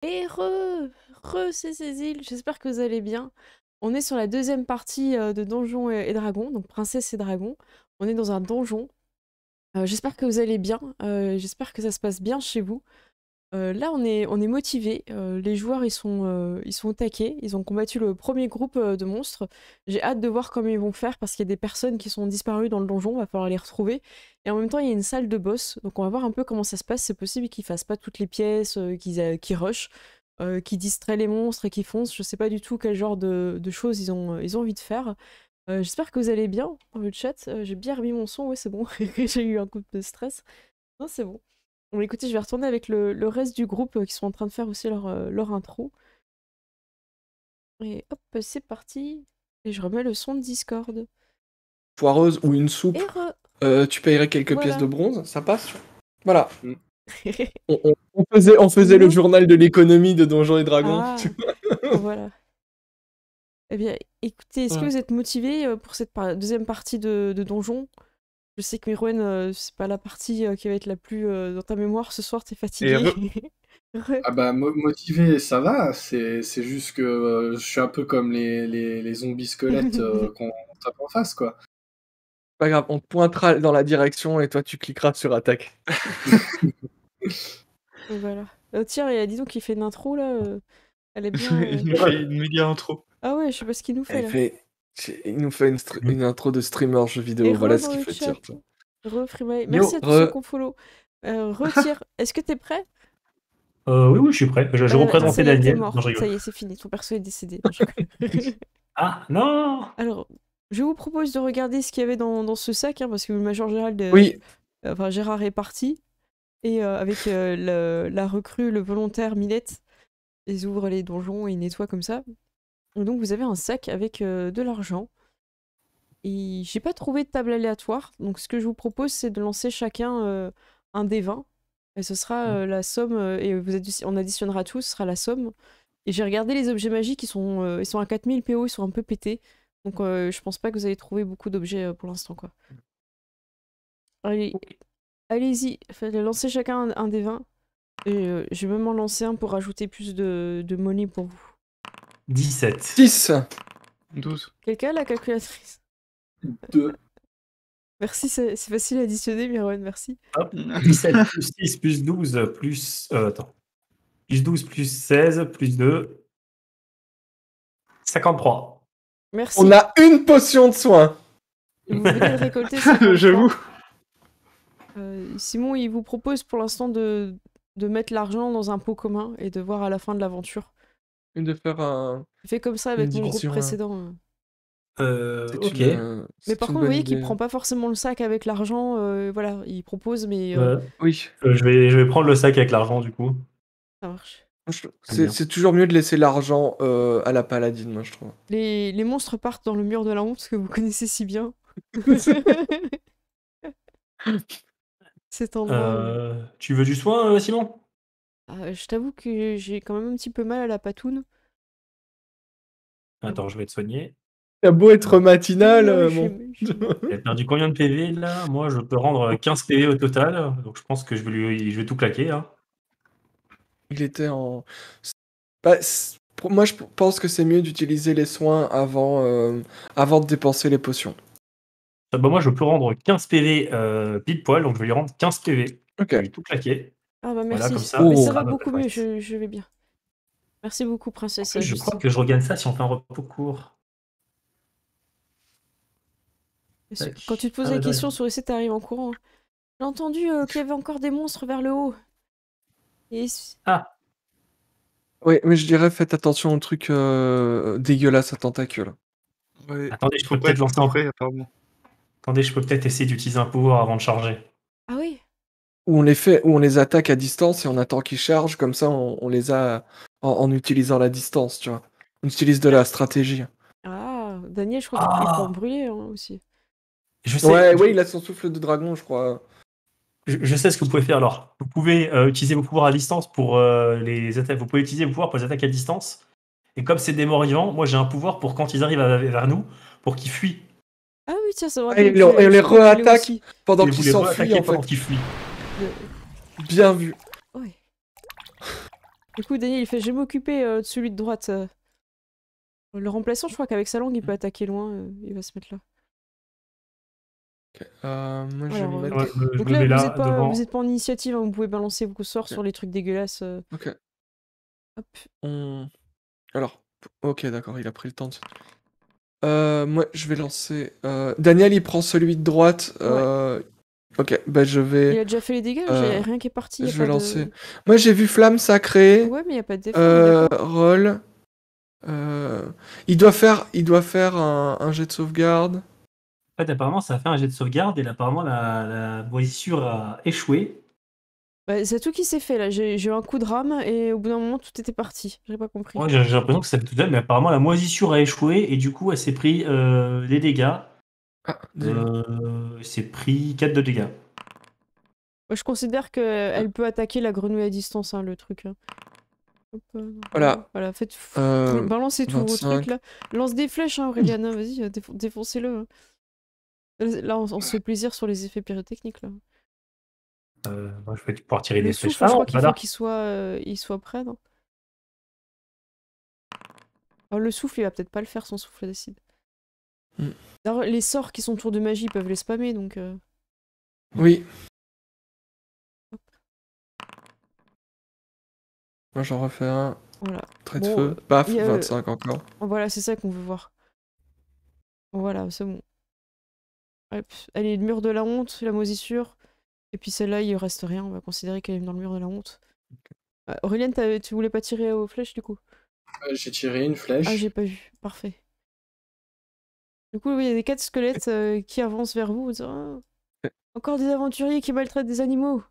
Et c'est Cécile, j'espère que vous allez bien. On est sur la deuxième partie de Donjons et Dragons, donc Princesse et Dragons. On est dans un donjon. J'espère que vous allez bien, j'espère que ça se passe bien chez vous. Là, on est motivés, les joueurs ils sont au taquet, ils ont combattu le premier groupe de monstres. J'ai hâte de voir comment ils vont faire parce qu'il y a des personnes qui sont disparues dans le donjon, va falloir les retrouver. Et en même temps, il y a une salle de boss, donc on va voir un peu comment ça se passe. C'est possible qu'ils fassent pas toutes les pièces, qu'ils rushent, qu'ils distraient les monstres et qu'ils foncent. Je sais pas du tout quel genre de choses ils ont envie de faire. J'espère que vous allez bien dans le chat. J'ai bien remis mon son, ouais, c'est bon. J'ai eu un coup de stress. Non, c'est bon. Bon, écoutez, je vais retourner avec le reste du groupe qui sont en train de faire aussi leur intro. Et hop, c'est parti. Et je remets le son de Discord. Poireuse ou une soupe, Et tu payerais quelques pièces de bronze, ça passe. Voilà. Mm. On faisait le journal de l'économie de Donjons et Dragons. Ah, voilà. Eh bien, écoutez, est-ce que vous êtes motivés pour cette deuxième partie de Donjon? Je sais que Mirwen, c'est pas la partie qui va être la plus dans ta mémoire ce soir, t'es fatigué. Ah bah motivé, ça va, c'est juste que je suis un peu comme les zombies squelettes qu'on tape en face, quoi. Pas grave, on te pointera dans la direction et toi tu cliqueras sur attaque. Voilà. Tiens, dis donc qu'il fait une intro là. Elle est bien. Il nous fait une méga intro. Ah ouais, je sais pas ce qu'il nous fait là. Il nous fait une intro de streamer jeu vidéo, voilà ce qu'il fait dire. Freemay. Merci à tous ceux qu'on follow. Retire. Est-ce que t'es prêt? Oui, je suis prêt. Je représentais Daniel. Mort. Non, ça y est, c'est fini. Ton perso est décédé. Ah, non. Alors, je vous propose de regarder ce qu'il y avait dans ce sac, hein, parce que le Major Gérald... enfin, Gérard est parti. Et avec la recrue, le volontaire Millette, ils ouvrent les donjons et ils nettoient comme ça. Et donc, vous avez un sac avec de l'argent. Et j'ai pas trouvé de table aléatoire, donc ce que je vous propose, c'est de lancer chacun un dé 20. Et ce sera la somme, et on additionnera tous, ce sera la somme. Et j'ai regardé les objets magiques, ils sont à 4000 PO, ils sont un peu pétés. Donc je pense pas que vous allez trouver beaucoup d'objets pour l'instant, quoi. Allez, allez-y, lancez chacun un dé 20. Et je vais même en lancer un pour rajouter plus de money pour vous. 17. 10. 12. Quelqu'un a la calculatrice? 2. Merci, c'est facile à additionner, Mirwen, merci. Hop, 17 plus 6 plus 12 plus... attends. Plus 12 plus 16 plus 2... 53. Merci. On a une potion de soin. Vous venez de récolter 53. J'avoue. Simon, il vous propose pour l'instant de mettre l'argent dans un pot commun et de voir à la fin de l'aventure. Et de faire un... Je fais comme ça avec mon groupe précédent. Ok. Mais par contre, vous voyez qu'il prend pas forcément le sac avec l'argent. Voilà, il propose, mais... Oui. Je vais prendre le sac avec l'argent, du coup. Ça marche. C'est toujours mieux de laisser l'argent à la paladine, moi, je trouve. Les monstres partent dans le mur de la honte, que vous connaissez si bien. Cet endroit. Tu veux du soin, Simon? Je t'avoue que j'ai quand même un petit peu mal à la patoune. Attends, je vais te soigner. T'as beau être matinal, bon. Il a perdu combien de PV là? Moi, je peux rendre 15 PV au total, donc je pense que je vais tout claquer. Hein. Il était en... moi, je pense que c'est mieux d'utiliser les soins avant de dépenser les potions. Moi, je peux rendre 15 PV pile poil, donc je vais lui rendre 15 PV. Ok. Je vais tout claquer. Ah bah merci. Voilà, comme ça. Mais ça va beaucoup mieux, je vais bien. Merci beaucoup, princesse. Je crois que je regagne ça si on fait un repos court. Quand tu te poses la question sur essayer, t'arrives en courant. J'ai entendu qu'il y avait encore des monstres vers le haut. Ah. Oui, mais je dirais faites attention aux trucs dégueulasses à tentacules. Ouais. Attendez, je peux peut-être lancer apparemment. Attendez, je peux peut-être essayer d'utiliser un pouvoir avant de charger. Ah oui. Où on les attaque à distance et on attend qu'ils chargent, comme ça on les a en utilisant la distance, tu vois. On utilise de la stratégie. Ah, Daniel, je crois qu'il peut en brûler aussi. Je sais, ouais, il a son souffle de dragon, je crois. Je sais ce que vous pouvez faire alors. Vous pouvez utiliser vos pouvoirs à distance pour les attaques. Vous pouvez utiliser vos pouvoirs pour les attaques à distance. Et comme c'est des morts vivants, moi j'ai un pouvoir pour quand ils arrivent vers nous, pour qu'ils fuient. Ah oui, tiens, ça va. Et on les re-attaque pendant qu'ils s'enfuient, en fait. Pendant qu'ils fuient. Bien vu. Ouais. Du coup, Daniel, il fait, je vais m'occuper de celui de droite. Le remplaçant, je crois qu'avec sa langue, il peut attaquer loin. Il va se mettre là. Ok, moi, je vais Alors, me Ouais, mettre. je donc me là, mets vous là, êtes pas, devant. vous êtes pas en initiative, hein, vous pouvez balancer vos sorts Ok. sur les trucs dégueulasses. Ok. Hop. Alors, ok, d'accord, il a pris le temps moi, je vais lancer. Daniel, il prend celui de droite. Ok, bah je Il vais. a déjà fait les dégâts, euh, rien qui est parti, y a je pas vais lancer. de... Moi, j'ai vu flamme sacrée. Ouais, mais y a pas d'effet, on est d'accord. Roll. Il doit faire un jet de sauvegarde. En fait, apparemment, ça a fait un jet de sauvegarde et là, apparemment, la moisissure a échoué. Bah, c'est tout qui s'est fait là, j'ai eu un coup de rame et au bout d'un moment tout était parti, j'ai pas compris. Ouais, j'ai l'impression que ça fait tout seul, mais apparemment, la moisissure a échoué et du coup, elle s'est pris des dégâts. Ah, dis-le. Elle s'est pris 4 de dégâts. Moi, je considère qu'elle peut attaquer la grenouille à distance, hein, le truc. Hein. Hop, Voilà. Voilà, faites... Euh, balancez tous vos 25. trucs là. Lance des flèches, hein, Aureliana, vas-y, défoncez-le. Hein. Là, on se fait plaisir sur les effets pyrotechniques là. Moi, je vais pouvoir tirer Le des flèches. souffle, Ah je non, crois qu'il faut voilà. il soit prêt, non? Alors, le souffle, il va peut-être pas le faire, son souffle d'acide. Mm. D'ailleurs, les sorts qui sont autour de magie, ils peuvent les spammer, donc... Oui. Moi, j'en refais un. Voilà. Trait de Bon, feu. Paf, il y a, 25 encore. Voilà, c'est ça qu'on veut voir. Voilà, c'est bon. Hop. Allez, le mur de la honte, la moisissure. Et puis celle-là, il reste rien, on va considérer qu'elle est dans le mur de la honte. Aurélien, tu voulais pas tirer aux flèches, du coup? J'ai tiré une Ah, flèche. j'ai pas vu. Parfait. Du coup, oui, il y a des 4 squelettes qui avancent vers vous en disant « Ah, encore des aventuriers qui maltraitent des animaux !»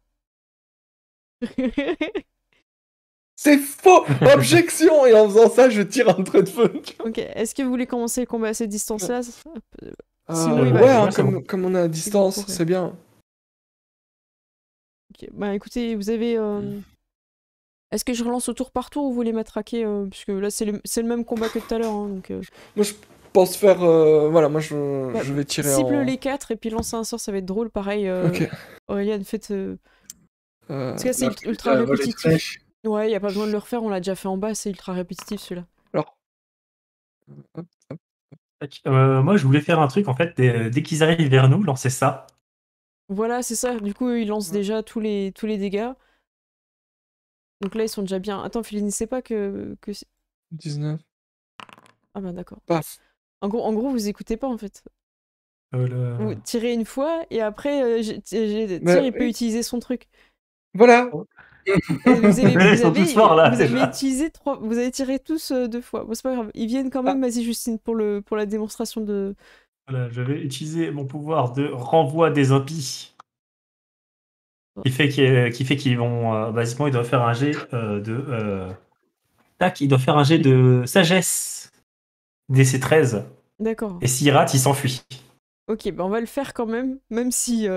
C'est faux! Objection! Et en faisant ça, je tire un trait de feu. Ok, est-ce que vous voulez commencer le combat à cette distance-là? Sinon, il Ouais, va... hein, comme on est à distance, courir. c'est bien. Ok, bah écoutez, vous avez... Est-ce que je relance au tour par tour ou vous voulez matraquer puisque là, c'est le même combat que tout à l'heure, hein, donc... Moi, je pense faire... voilà, moi, je vais tirer cible en... les 4 et puis lancer un sort, ça va être drôle. Pareil, Ok. Aurélien, faites... Parce que c'est ultra volet de répétitif. flèche. Ouais, y a pas besoin de le refaire, on l'a déjà fait en bas, c'est ultra répétitif celui-là. Alors... hop, hop. Moi, je voulais faire un truc, en fait, dès qu'ils arrivent vers nous, lancer ça. Voilà, c'est ça. Du coup, ils lancent déjà tous les dégâts. Donc là, ils sont déjà bien. Attends, finissez pas que... 19. Ah bah d'accord. Paf. En gros, vous écoutez pas en fait. Vous Le... tirez une fois et après, Mais- il peut utiliser son truc. Voilà. Et vous Ils sont tous forts, là, vous avez déjà. utilisé vous avez tiré tous 2 fois. Bon, c'est pas grave. Ils viennent quand même. Vas-y, Justine, pour la démonstration de... Voilà, je vais utiliser mon pouvoir de renvoi des impies. Qui fait qu'ils vont... basiquement, ils doivent faire un jet de... Tac, ils doivent faire un jet de sagesse. DC 13. D'accord. Et s'ils ratent, ils s'enfuient. Ok, bah on va le faire quand même, même si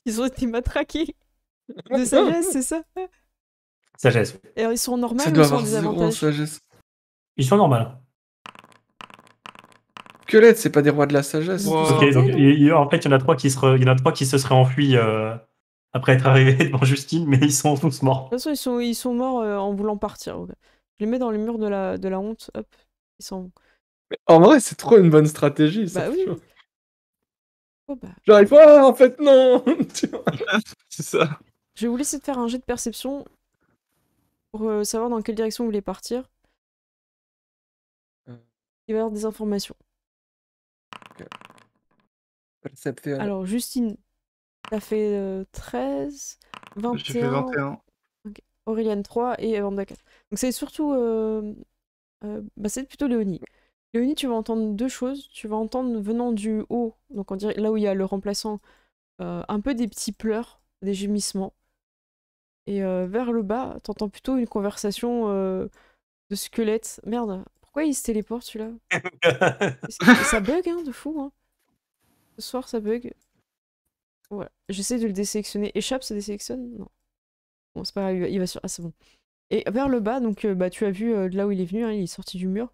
ils ont été matraqués. De sagesse, c'est ça? Sagesse. Et alors, ils sont en normal Ça ou doit ils sont en avoir 0 en désavantage? sagesse. Ils sont normaux. Squelette, c'est pas des rois de la sagesse. Wow. tout ça. Ok, donc non en fait, il y en a 3 qui se seraient enfuis après être arrivés devant Justine, mais ils sont tous morts. De toute façon, ils sont morts en voulant partir. Ok. Je les mets dans le mur de la honte. Hop, ils s'en vont. Mais en vrai, c'est trop une bonne stratégie, ça. Bah oui. tu vois. Oh, bah. J'arrive pas, en fait, non. Tu vois. C'est ça. Je vais vous laisser de faire un jet de perception pour savoir dans quelle direction vous voulez partir. Il va y avoir des informations. Perception. Alors, Justine, t'as fait 13, 21. J'ai fait 21. Ok. Aurélien 3 et Amanda 4. Donc c'est surtout... bah c'est plutôt Léonie. Léonie, tu vas entendre 2 choses. Tu vas entendre venant du haut, donc on dirait là où il y a le remplaçant, un peu des petits pleurs, des gémissements. Et vers le bas, t'entends plutôt une conversation de squelettes. Merde, pourquoi il se téléporte celui-là? Ça bug, hein, de fou. Hein. Ce soir, ça bug. Voilà, j'essaie de le désélectionner. Échappe, ça désélectionne? Non. Bon, c'est pas grave, il va sur... Ah, c'est bon. Et vers le bas, donc bah, tu as vu de là où il est venu, hein, il est sorti du mur.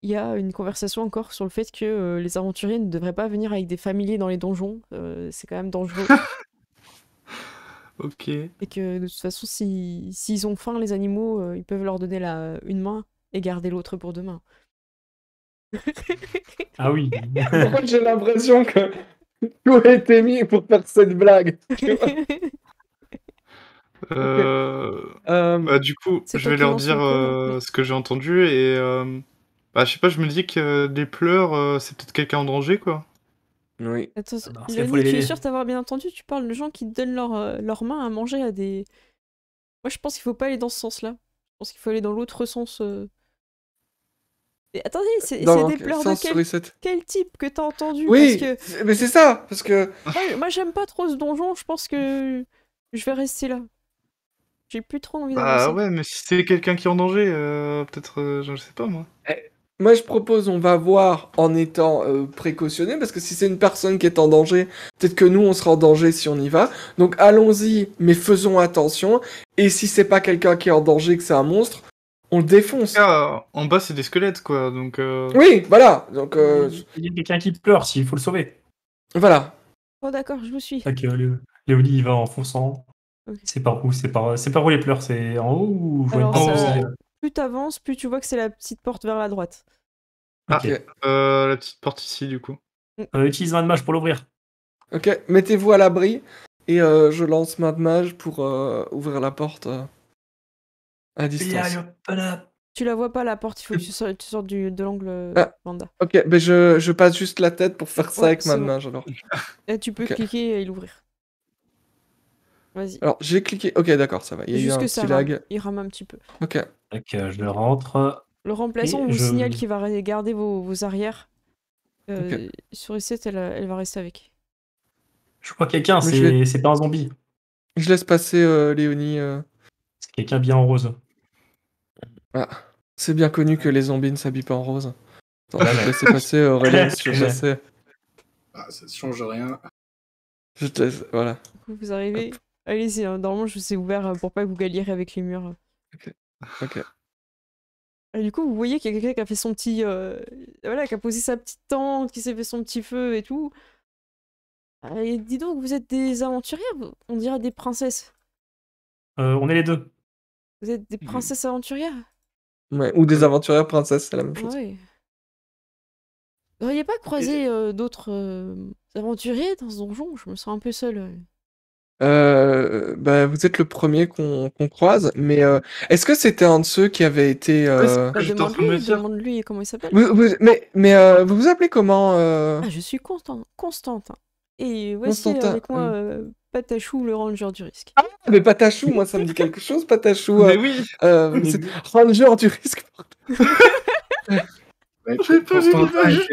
Il y a une conversation encore sur le fait que les aventuriers ne devraient pas venir avec des familiers dans les donjons. C'est quand même dangereux. Ok. Et que de toute façon, s'ils ont faim, les animaux, ils peuvent leur donner une main et garder l'autre pour demain. Ah oui. Par contre, j'ai l'impression que tout a été mis pour faire cette blague. Tu vois. Du coup, C'est je toi vais qui leur lance dire le call. ce que j'ai entendu et je sais pas, je me dis que les pleurs, c'est peut-être quelqu'un en danger, quoi. Oui. Attends, Dans ce cas, faut Léonie, les tu es aider. sûr d'avoir bien entendu? Tu parles de gens qui donnent leur main à manger à des... Moi, je pense qu'il faut pas aller dans ce sens-là. Je pense qu'il faut aller dans l'autre sens. Et attendez, c'est Dans des quel pleurs de sens, Sourisette? quel type que t'as entendu? Oui, Parce que mais c'est ça, parce que... moi j'aime pas trop ce donjon, je pense que je vais rester là. J'ai plus trop envie Bah d'avancer. ouais, mais si c'est quelqu'un qui est en danger, peut-être, je sais pas moi. Moi, je propose, on va voir en étant précautionné, parce que si c'est une personne qui est en danger, peut-être que nous, on sera en danger si on y va. Donc, allons-y, mais faisons attention. Et si c'est pas quelqu'un qui est en danger, que c'est un monstre, on le défonce. Ah, en bas, c'est des squelettes, quoi, donc... Oui, voilà. Donc, Il y a quelqu'un qui pleure, s'il faut le sauver. voilà. Oh d'accord, je vous suis. Fait que Léonie, il va en fonçant. Ok. C'est par où? C'est par où les pleurs? C'est en haut ou je vois une Alors porte ça, aussi, plus t'avances, plus tu vois que c'est la petite porte vers la droite. Ok. Ok. la petite porte ici, du coup. Utilise un mage pour l'ouvrir. Ok, mettez-vous à l'abri. Et je lance main de mage pour ouvrir la porte à distance. Tu la vois pas la porte, il faut que tu sortes de l'angle Ah. Vanda. Ok, ben je passe juste la tête pour faire ça Ouais, avec c'est main de bon. mage, alors. Et tu peux Ok. cliquer et l'ouvrir. Vas-y. Alors, j'ai cliqué... Ok, d'accord, ça va. Il y a eu Juste un que ça petit rame. lag. Il rame un petit peu. Ok. Je rentre. Le remplaçant Et vous je- signale qu'il va garder vos arrières. Sur Issette, elle va rester avec. Je crois quelqu'un, Mais je c'est pas un zombie. Je laisse passer Léonie. C'est quelqu'un bien en rose. Ah, c'est bien connu que les zombies ne s'habillent pas en rose. Attends, Voilà, je vais te ouais. laisser passer Aurélien, si tu veux passer. Ah, ça change rien. Je te laisse, voilà. Du coup, vous arrivez. Allez-y, hein, normalement je vous ai ouvert pour pas que vous galériez avec les murs. Ok. Et du coup, vous voyez qu'il y a quelqu'un qui a fait son petit. Voilà, qui a posé sa petite tente, qui s'est fait son petit feu et tout. Et dis donc, vous êtes des aventurières? On dirait des princesses. On est les deux. Vous êtes des princesses aventurières? Ouais, ou des aventurières princesses, c'est la même Ah chose. ouais. Vous n'auriez pas croisé d'autres aventuriers dans ce donjon? Je me sens un peu seule. Bah, vous êtes le premier qu'on croise, mais est-ce que c'était un de ceux qui avait été... Bah, J'étais en train de me dire. demande-lui comment il s'appelle. vous vous appelez comment Ah, je suis Constantin. Et voici Constantin, avec moi Patachou, le ranger du risque. Ah, mais Patachou, moi ça me dit quelque chose, Patachou. Mais oui. C'est Ranger du risque. Ouais, J'ai pas vu Constantin l'image.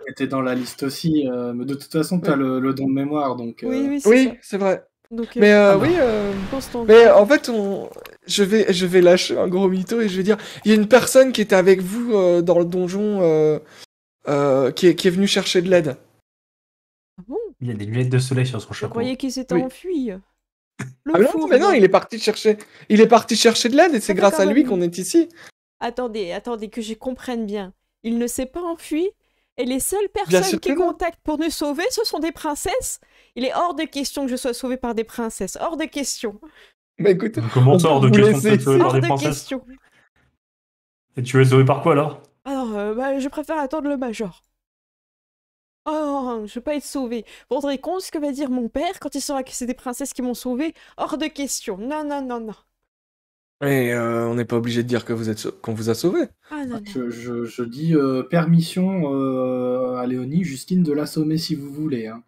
était dans la liste aussi, mais de toute façon, tu as le don de mémoire, donc... Oui, c'est Oui, ça. c'est vrai. Donc, Mais ah, oui, Constantin. mais en fait, je vais lâcher un gros mytho et je vais dire, il y a une personne qui était avec vous dans le donjon qui est venue chercher de l'aide. Ah bon? Il y a des lunettes de soleil sur son Je chapeau. croyais qu'il s'était Oui. enfui. Le Ah non, fourbe. mais non, il est parti chercher de l'aide et c'est fait grâce quand à lui même- qu'on est ici. Attendez, que je comprenne bien. Il ne s'est pas enfui et les seules Bien personnes sûr qu'il que non. contacte pour nous sauver, ce sont des princesses. Il est hors de question que je sois sauvée par des princesses. Hors de question. Bah écoutez, Comment ça, hors de vous question de laissez te sauver par Hors des de princesses? question. Et tu veux être sauvé par quoi alors? Alors, je préfère attendre le major. Oh, non, je veux pas être sauvée. Vous vous rendrez compte ce que va dire mon père quand il saura que c'est des princesses qui m'ont sauvée? Hors de question. Non, non, non, non. Et on n'est pas obligé de dire que qu'on vous a sauvé. Ah non, non. Je dis permission à Léonie, Justine, de l'assommer si vous voulez. Hein.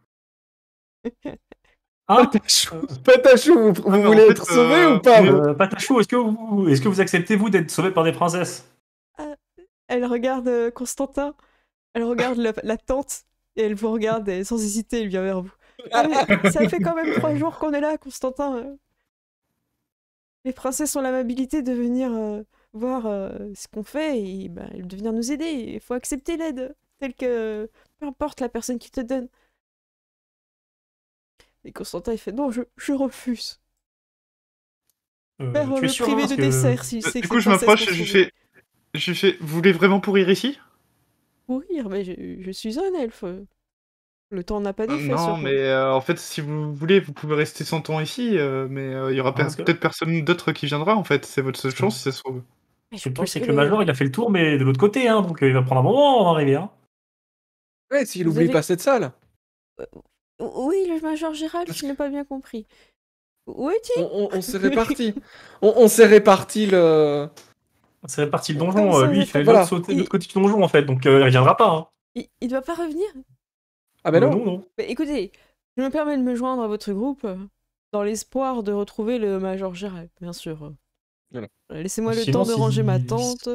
Hein? Patachou, vous mais en voulez fait, être sauvé ou pas vous Patachou, est-ce que vous acceptez, vous, d'être sauvé par des princesses? Elle regarde Constantin. Elle regarde la tante. Et elle vous regarde et sans hésiter, elle vient vers vous. Ah, mais ça fait quand même 3 jours qu'on est là, Constantin. Les princesses ont l'amabilité de venir voir ce qu'on fait et de venir nous aider. Il faut accepter l'aide, telle que peu importe la personne qui te donne. Et Constantin, il fait non, je refuse. Faire Tu es me sûr, priver hein, de parce que- dessert si c'est que Du les coup, je princesses m'approche m'ont et sauvé. je fais, vous voulez vraiment pourrir ici? Pourrir, mais je suis un elfe. Le temps n'a pas d'effet Non, sur moi. mais en fait, si vous voulez, vous pouvez rester 100 ans ici, mais il y aura Parce que- peut-être personne d'autre qui viendra, en fait. C'est votre seule chance, si ça se trouve. Mais Le je truc, pense c'est que que le Major, il a fait le tour, mais de l'autre côté, hein, donc il va prendre un moment avant d'arriver. Hein. Ouais, s'il Vous oublie avez- pas cette salle. Oui, le Major Gérald, Parce je n'ai pas bien compris. Où est-il? On s'est réparti. On s'est réparti le. C'est réparti le Comment donjon. ça, Lui, il c'est fait pas- Voilà. l'autre côté du donjon, en fait, donc il reviendra pas. Hein. Il doit pas revenir? Ah ben non. Non. Bah, écoutez, je me permets de me joindre à votre groupe dans l'espoir de retrouver le Major Gérald, bien sûr. Voilà. Laissez-moi le Sinon, temps de ranger ma si- tente.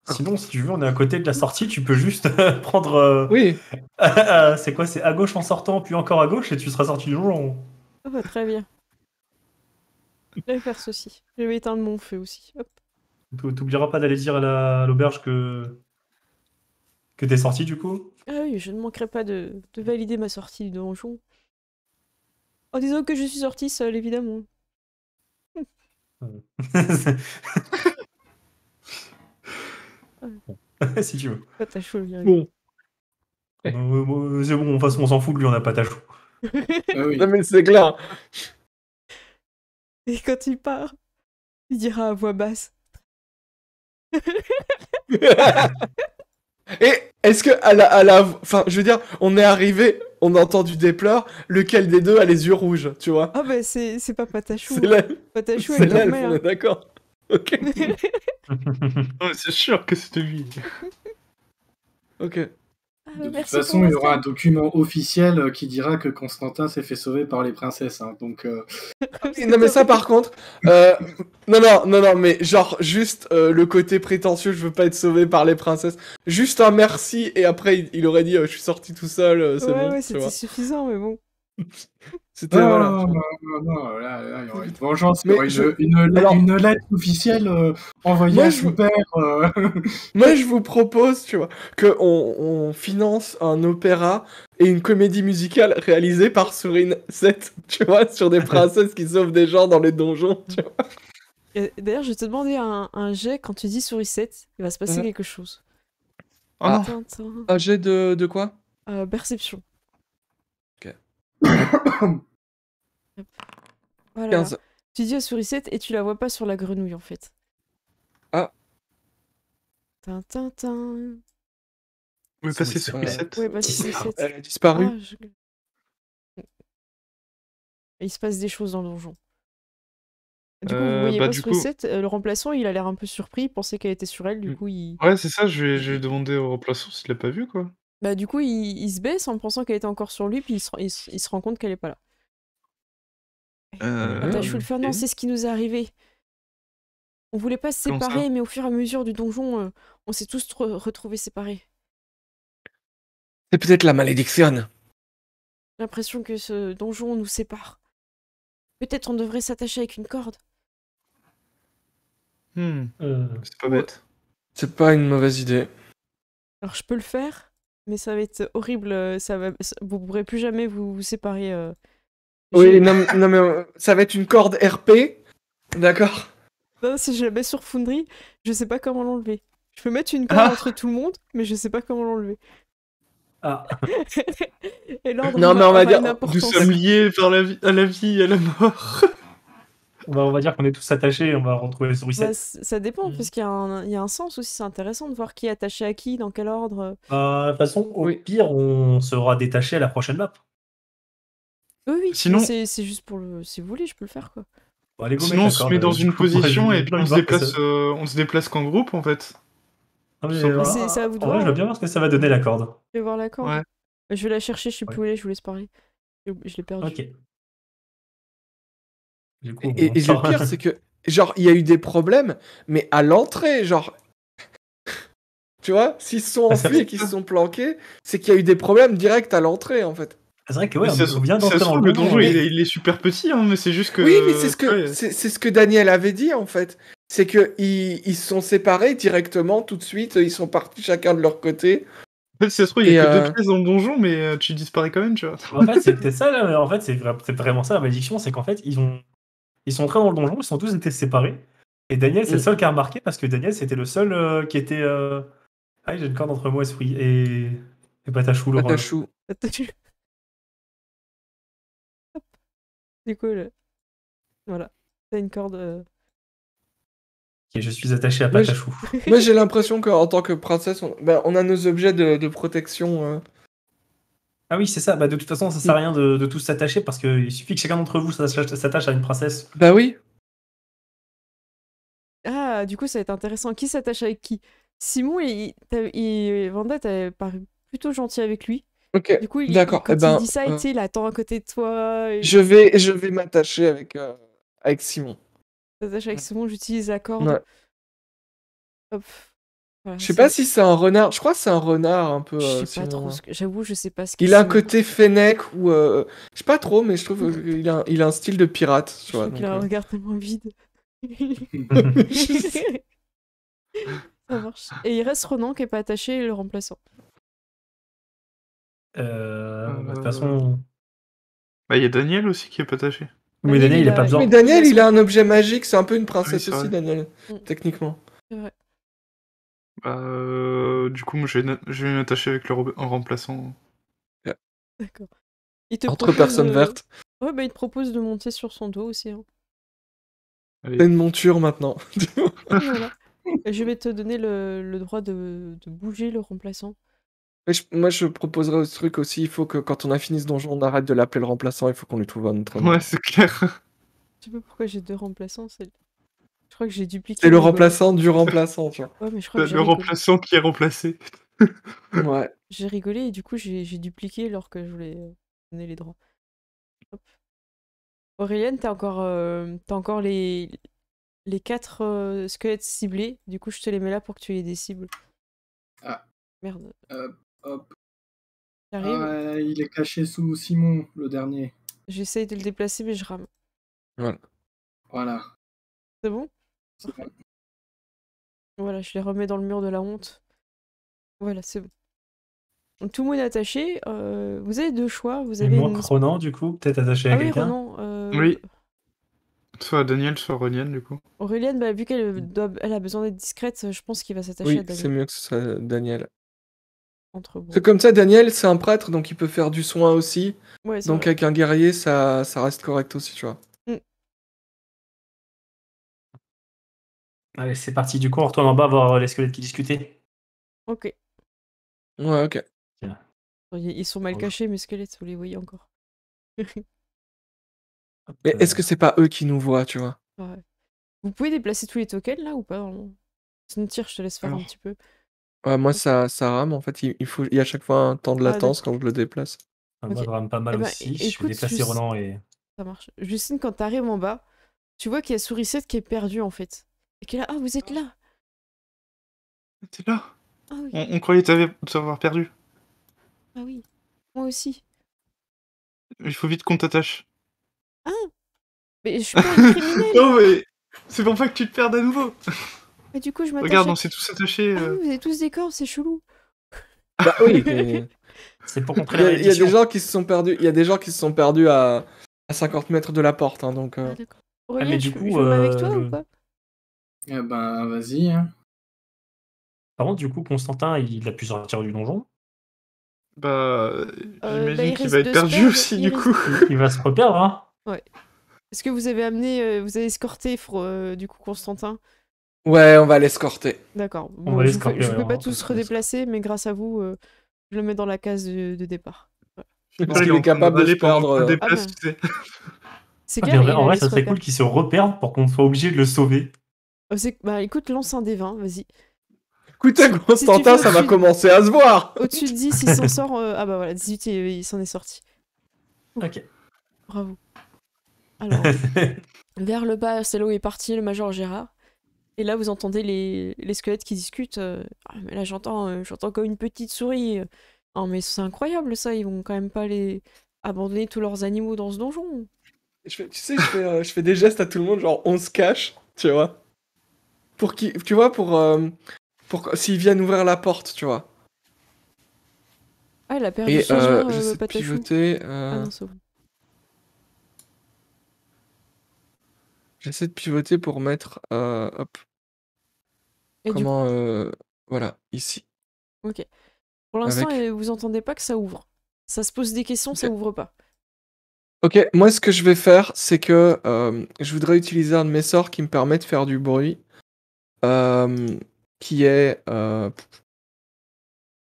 Sinon, si tu veux, on est à côté de la sortie, tu peux juste prendre. Oui. C'est quoi? C'est à gauche en sortant, puis encore à gauche, et tu seras sorti du donjon. Ah bah, très bien. Je vais faire ceci. Je vais éteindre mon feu aussi. Hop. T'oublieras pas d'aller dire à l'auberge que t'es sorti, du coup. Ah oui, je ne manquerai pas de valider ma sortie du donjon. En disant que je suis sortie seule, évidemment. Si tu veux. Pas ta chou, le Bon. C'est bon, de toute façon, on s'en fout, lui, on n'a pas ta chou. Ah oui. Non mais c'est clair. Et quand il part, il dira à voix basse. Et est-ce que enfin, je veux dire, on est arrivé, on a entendu des pleurs. Lequel des deux a les yeux rouges, tu vois? Ah bah c'est pas Patachou. C'est l'elfe. Patachou, C'est elle l'elfe, dormait. on est d'accord. Ok. Non, mais c'est sûr que c'était lui. Ok. Ah, De toute merci façon, pour il y aura un votre document officiel qui dira que Constantin s'est fait sauver par les princesses. Hein. Donc, aide. Non mais ça par contre, non mais genre juste le côté prétentieux, je veux pas être sauvé par les princesses. Juste un merci et après il aurait dit je suis sorti tout seul, c'est Ouais, bon. ouais, tu c'était vois. suffisant, mais bon. C'était non, voilà. non, là, il y aurait une vengeance. Il y Mais aurait je- une alors- lettre officielle envoyée Moi, à je son vous- père. Moi je vous propose, tu vois, que on finance un opéra et une comédie musicale réalisée par Sourine 7, tu vois, sur des princesses qui sauvent des gens dans les donjons, tu vois. D'ailleurs, je vais te demander un jet quand tu dis souris 7, il va se passer Mhm. quelque chose. Oh non. Tintin. Un jet de quoi? Perception. Ok. Voilà. 15. Tu dis à souris 7 et tu la vois pas sur la grenouille en fait. Ah. Tintin. Vous pouvez passer sur Ouais. 7. Ouais, bah souris 7. Elle a disparu. Ah, il se passe des choses dans le donjon. Du coup, vous voyez bah, pas du souris coup- 7, le remplaçant, il a l'air un peu surpris, il pensait qu'elle était sur elle, du Mm. coup, il... Ouais, c'est ça, je vais demander au remplaçant s'il l'a pas vu, quoi. Bah, du coup, il se baisse en pensant qu'elle était encore sur lui, puis il se rend compte qu'elle est pas là. Patachou le Fernand, ok. c'est ce qui nous est arrivé. On voulait pas se Comment ça séparer, mais au fur et à mesure du donjon, on s'est tous retrouvés séparés. C'est peut-être la malédiction. J'ai l'impression que ce donjon nous sépare. Peut-être on devrait s'attacher avec une corde. C'est pas bête. C'est pas une mauvaise idée. Alors, je peux le faire, mais ça va être horrible. Vous pourrez plus jamais vous séparer. Oui, non mais ça va être une corde RP, d'accord? Non, si je la mets sur Foundry, je sais pas comment l'enlever. Je peux mettre une corde entre tout le monde, mais je sais pas comment l'enlever. Ah, Et l'ordre Non, mais on va aura dire, une nous importance. Nous sommes liés par la vie, à la vie et à la mort. on va dire qu'on est tous attachés et on va retrouver souris Bah, 7. ça dépend, Mhm. parce qu'il y a un sens aussi. C'est intéressant de voir qui est attaché à qui, dans quel ordre. De toute façon, au Oui. pire, on sera détaché à la prochaine map. Oui, Sinon- mais c'est juste pour le. Si vous voulez, je peux le faire, quoi. Bon, allez, go, Sinon, on mec, se d'accord, met dans du une coup, moi, position j'ai et puis plein on de se voir que ça- déplace, qu'en groupe, en fait. Ah, mais, Bah, c'est à vous de en vrai, voir, je veux hein. bien voir ce que ça va donner la corde. Je vais voir la corde. Ouais. Je vais la chercher, je sais plus Ouais. où elle est, je vous laisse parler. Je l'ai perdue. Ok. Du coup, Et le pire, c'est que, genre, il y a eu des problèmes, mais à l'entrée, genre. Tu vois, s'ils se sont Ah, ça enfuis et fait qu'ils ça. se sont planqués, c'est qu'il y a eu des problèmes directs à l'entrée, en fait. c'est vrai que ouais, Mais ça on vient d'entrer se dans trouve, le le donjon, donjon. il est super petit, hein, mais c'est juste que... Oui, mais c'est ce que, ouais. c'est ce que Daniel avait dit, en fait. C'est que ils se sont séparés directement, tout de suite, ils sont partis chacun de leur côté. En fait, si ça se trouve, il y a Et, que 2 pièces dans le donjon, mais tu disparais quand même, tu vois. En fait, c'est peut-être ça, là. En fait, c'est vraiment ça la malédiction, c'est qu'en fait, ils sont entrés dans le donjon, ils sont tous été séparés. Et Daniel, c'est le seul qui a remarqué, parce que Daniel, c'était le seul qui était... Ah, j'ai une corde entre moi et Patachou, le rôle. Patachou. Hop. Du coup, voilà. T'as une corde. Ok, je suis attaché à Moi, Patachou. Moi, j'ai l'impression qu'en tant que princesse, on a nos objets de protection. Ah oui, c'est ça. Bah, de toute façon, ça sert à rien de tous s'attacher parce qu'il suffit que chacun d'entre vous s'attache à une princesse. Bah oui. Ah, du coup, ça va être intéressant. Qui s'attache avec qui? Simon, Vanda, t'avais paru plutôt gentil avec lui. Ok, Du coup, d'accord. quand Eh il ben, dit ça, tu sais, il attend à côté de toi. je vais m'attacher avec Simon. T'attaches avec Simon, j'utilise la corde. Ouais. Hop. Voilà, Je sais pas si c'est un renard. Je crois que c'est un renard un peu. Je sais pas Simon, trop. hein. J'avoue, je sais pas ce que Il a un Simon. côté fennec ou. Je sais pas trop, mais je trouve qu'il a un style de pirate. Tu Je vois, trouve qu'il donc, a un regard tellement vide. Ça marche. Et il reste Ronan qui est pas attaché et le remplaçant. De toute façon. Bah, il y a Daniel aussi qui est pas attaché. Mais Daniel, il a pas besoin. Mais Daniel, il a un son- objet magique. C'est un peu une princesse c'est aussi, vrai. Daniel. Mm. Techniquement. C'est vrai. Bah, du coup, moi, je vais m'attacher avec un remplaçant. D'accord. Il te Entre propose, personnes vertes. Ouais, bah il te propose de monter sur son dos aussi. Hein. Allez. T'as une monture maintenant. Voilà. Et je vais te donner le droit de bouger le remplaçant. Moi, je proposerais ce truc aussi. Il faut que quand on a fini ce donjon, on arrête de l'appeler le remplaçant. Il faut qu'on lui trouve un autre nom. Ouais, c'est clair. Je sais pas pourquoi j'ai deux remplaçants. Je crois que j'ai dupliqué. C'est le rigolo. remplaçant du remplaçant, tu vois. Ouais, mais je crois que j'ai Le rigolé. remplaçant qui est remplacé. Ouais. J'ai rigolé et du coup j'ai dupliqué alors que je voulais donner les droits. Hop. Aurélienne, t'as encore les 4 squelettes ciblés. Du coup, je te les mets là pour que tu aies des cibles. Ah. Merde. Hop. J'arrive. Ah, il est caché sous Simon, le dernier. J'essaye de le déplacer, mais je rame. Voilà. C'est bon? C'est bon. Voilà, je les remets dans le mur de la honte. Voilà, c'est bon. Donc, tout le monde est attaché. Vous avez deux choix. Vous Et avez moi, une. Ronan, du coup, peut-être attaché à Ah oui, quelqu'un. Ronan. Oui. Soit Daniel, soit Ronienne, du coup. Aurélienne, bah, vu elle a besoin d'être discrète, je pense qu'il va s'attacher à Oui, Daniel. c'est mieux que ce soit Daniel. Bon. C'est comme ça, Daniel, c'est un prêtre, donc il peut faire du soin aussi. Ouais, c'est Donc vrai. avec un guerrier, ça reste correct aussi, tu vois. Allez, c'est parti. Du coup, on retourne en bas voir les squelettes qui discutaient. Ok. Ouais, ok. Ils sont mal cachés, mes squelettes, vous les voyez encore. Mais est-ce que c'est pas eux qui nous voient, tu vois? Ouais. Vous pouvez déplacer tous les tokens là ou pas normalement? Sinon, tire, je te laisse faire un Alors. petit peu. Ouais, moi, ça rame. En fait, il y a à chaque fois un temps de latence quand je le déplace. Moi, Ok. je rame pas mal Eh ben, aussi. Je vais écoute, déplacer Ronan et. Ça marche. Justine, quand t'arrives en bas, tu vois qu'il y a Sourisette qui est perdue en fait. Et qui est là. Ah, vous êtes là! T'es là? Ah oui. On croyait t'avoir perdu. Ah oui. Moi aussi. Il faut vite qu'on t'attache. Ah! Mais je suis pas une criminelle! Non, mais c'est pour pas que tu te perdes à nouveau. Et du coup, je m'attache. Regarde, on s'est tous attachés. Ah oui, vous avez tous des corps, c'est chelou. Bah oui, mais C'est pour contrer il la y a des répétition. gens qui se sont perdus. Il y a des gens qui se sont perdus à 50 mètres de la porte, hein, donc. Ah d'accord. mais Aurélien, du je coup, me mets avec toi ou pas? Eh ben, vas-y. Hein. Par contre, du coup, Constantin, il a pu sortir du donjon. Bah, j'imagine il qu'il reste va être deux perdu spermes, aussi, il du reste- coup. Il va se reperdre, hein. Ouais. Est-ce que vous avez amené, vous avez escorté du coup Constantin? Ouais, on va l'escorter. D'accord. On Bon, va je l'escorter, vous ouais, fais on pas va tous pas redéplacer, mais grâce à vous, je le mets dans la case de départ. Parce qu'il Il est est en train capable de se râler pendant perdre. qu'on le Ah déplace, ben. tu sais. C'est Ah, mais clair, en vrai, allait ça se serait reperdre. cool qu'il se reperde pour qu'on soit obligé de le sauver. Bah écoute, lance un des 20, vas-y. Écoutez, Si Constantin, tu fais ça va au-dessus- commencer à se voir. Au-dessus de 10, il s'en sort. Ah bah voilà, 18, il s'en est sorti. Ok. Bravo. Alors, vers le bas, Cello est parti, le major Gérard. Et là, vous entendez les squelettes qui discutent. Ah, mais là, j'entends comme une petite souris. Oh, mais c'est incroyable ça, ils vont quand même pas les abandonner tous leurs animaux dans ce donjon. Tu sais, je fais des gestes à tout le monde, genre on se cache, tu vois. Tu vois, pour s'ils viennent ouvrir la porte, tu vois. Ah, elle a perdu Et son sbire, j'essaie de Patachou. pivoter. Ah non, c'est bon. J'essaie de pivoter pour mettre. Hop. Et du coup, Comment. Voilà, ici. ok. Pour l'instant, Avec. vous entendez pas que ça ouvre. Ça se pose des questions, ça Ok. ouvre pas. Ok, moi ce que je vais faire, c'est que je voudrais utiliser un de mes sorts qui me permet de faire du bruit, euh, qui est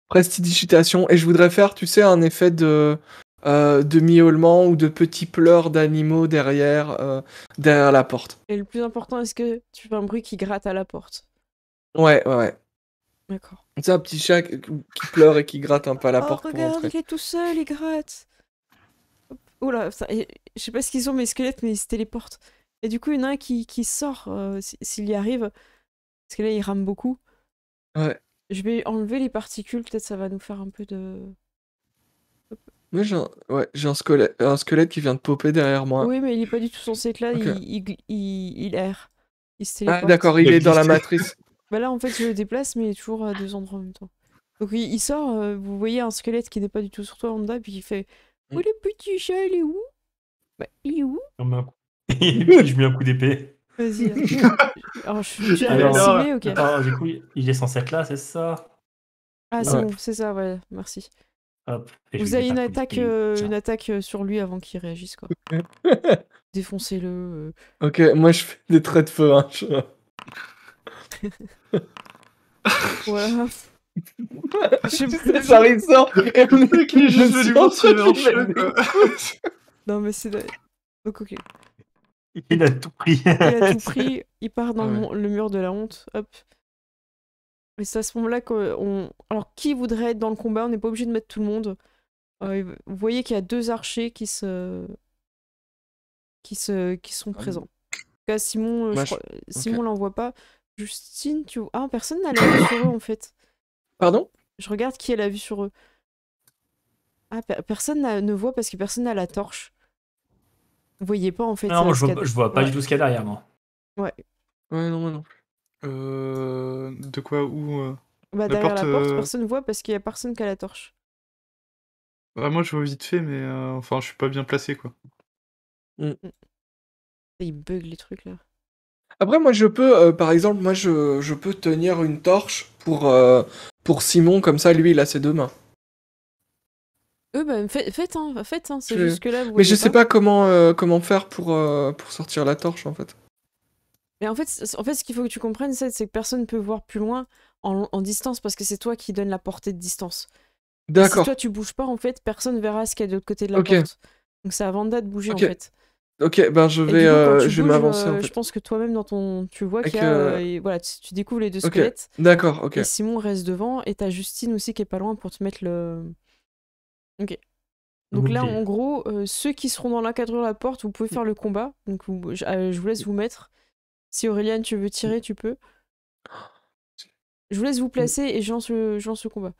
prestidigitation, et je voudrais faire, tu sais, un effet de miaulement ou de petits pleurs d'animaux derrière la porte. Et le plus important, est-ce que tu fais un bruit qui gratte à la porte? Ouais. D'accord. C'est un petit chat qui pleure et qui gratte un peu à la Oh, porte pour regarde, entrer. il est tout seul, il gratte. Oh là, je sais pas ce qu'ils sont mes squelettes, mais ils se téléportent. Et du coup, il y en a un qui sort s'il y arrive, parce que là, il rame beaucoup. Ouais. Je vais enlever les particules, peut-être ça va nous faire un peu de... Moi j'ai un squelette qui vient de popper derrière moi. Oui, mais il est pas du tout censé être là, Ok. il erre. Il se Ah téléporte. d'accord, Il il a est dans la glissé. matrice. Bah là, en fait, je le déplace, mais il est toujours à 2 endroits en même temps. Donc il sort, vous voyez un squelette qui n'est pas du tout sur toi, Wanda, puis il fait « Oh, Mm. le petit chat, il est où ?» Bah, il est où? Je mets un coup. Et puis je mets un coup d'épée. Vas-y, là. Alors, tu Et arrives à Alors, cibler, ok. attends, du coup, il est censé être là, c'est ça? Ah, c'est Ouais. bon, c'est ça, ouais, merci. Hop, et je Vous lui avez mets une un coup attaque, d'épée. Tiens. sur lui avant qu'il réagisse, quoi. Défoncez-le. Ok, moi je fais des traits de feu. Hein. Voilà. Je sais Tu pas. sais, j'arrive ça et on Le mec, il est juste je venu suis en pour train tirer de en lui cheveux, mettre des quoi. coups. Non, mais c'est... Donc, ok. Il a tout pris. Il a tout pris, il part dans Ouais. le mur de la honte, hop. Et c'est à ce moment-là qu'on... Alors, qui voudrait être dans le combat? On n'est pas obligé de mettre tout le monde. Vous voyez qu'il y a 2 archers qui sont présents. En tout cas, Simon, Moi, je crois... ok. Simon l'en voit pas. Justine, tu... Ah, personne n'a la vue sur eux, en fait. Pardon? Je regarde qui a la vue sur eux. Ah, personne ne voit parce que personne n'a la torche. Vous voyez pas, en fait, Non, moi ce qu'il y a... je vois pas Ouais, du tout ce qu'il y a derrière, moi. ouais. Ouais, non, moi non. De quoi? Où Bah, La derrière porte la porte, personne voit parce qu'il y a personne qui a la torche. Ah, moi, je vois vite fait, mais enfin, je suis pas bien placé, quoi. Il bug les trucs, là. Après, moi, je peux, par exemple, moi, je peux tenir une torche pour Simon, comme ça, lui, il a ses 2 mains. Bah, faites, hein, c'est Je- juste que là, vous Mais je voyez sais pas comment faire pour sortir la torche, en fait. Mais en fait, ce qu'il faut que tu comprennes, c'est que personne peut voir plus loin en distance parce que c'est toi qui donnes la portée de distance. Et si toi D'accord. tu bouges pas, en fait, personne verra ce qu'il y a de l'autre côté de la Ok. porte. Donc c'est à Vanda de bouger, en Ok. fait. Ok, ben Et du coup, quand tu je vais bouges, m'avancer, en je fait. pense que toi-même, tu vois qu'il y Avec, a... et voilà, tu découvres les 2 ok. squelettes. D'accord, ok. Et Simon reste devant. Et t'as Justine aussi qui est pas loin pour te mettre le... Ok. Donc là, Ok. en gros, ceux qui seront dans l'encadrement de la porte, vous pouvez faire le combat. Donc je vous laisse vous mettre. Si Aurélien, tu veux tirer, tu peux. Je vous laisse vous placer et je lance le combat.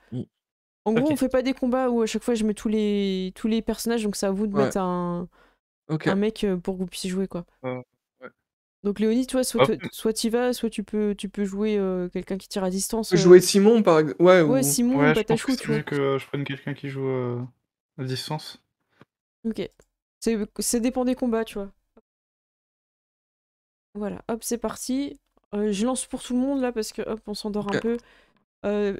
En gros, Ok. on fait pas des combats où à chaque fois je mets tous les personnages, donc c'est à vous de Ouais. mettre un Ok. mec pour que vous puissiez jouer, quoi. Ouais. Donc Léonie, toi, Hop. soit t'y vas, soit tu peux jouer quelqu'un qui tire à distance. Jouer Simon, par exemple. Ouais, Ouais, ou... Simon ou Ouais, je pense que Patachou, c'est tu vois. mieux que je prenne quelqu'un qui joue à distance. Ok. C'est dépend des combats, tu vois. Voilà, hop, c'est parti. Je lance pour tout le monde là parce que hop, on s'endort un Ok. peu.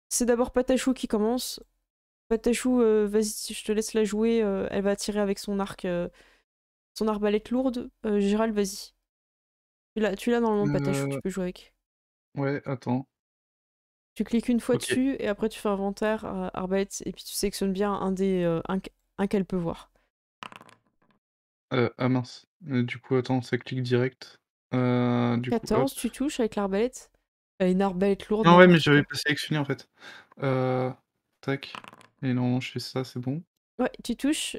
C'est d'abord Patachou qui commence. Patachou, vas-y, je te laisse la jouer. Elle va tirer avec son arc, son arbalète lourde. Gérald, vas-y. Tu l'as normalement, Patachou, tu peux jouer avec. Ouais, attends. Tu cliques une fois Ok. dessus et après tu fais inventaire, arbalète, et puis tu sélectionnes bien un qu'elle peut voir. Ah mince. Du coup, attends, ça clique direct. Du coup, hop. 14, tu touches avec l'arbalète. Une arbalète lourde, Non, ouais, mais n'importe j'avais quoi. pas sélectionné en fait. Tac. Et normalement, je fais ça, c'est bon. Ouais, tu touches.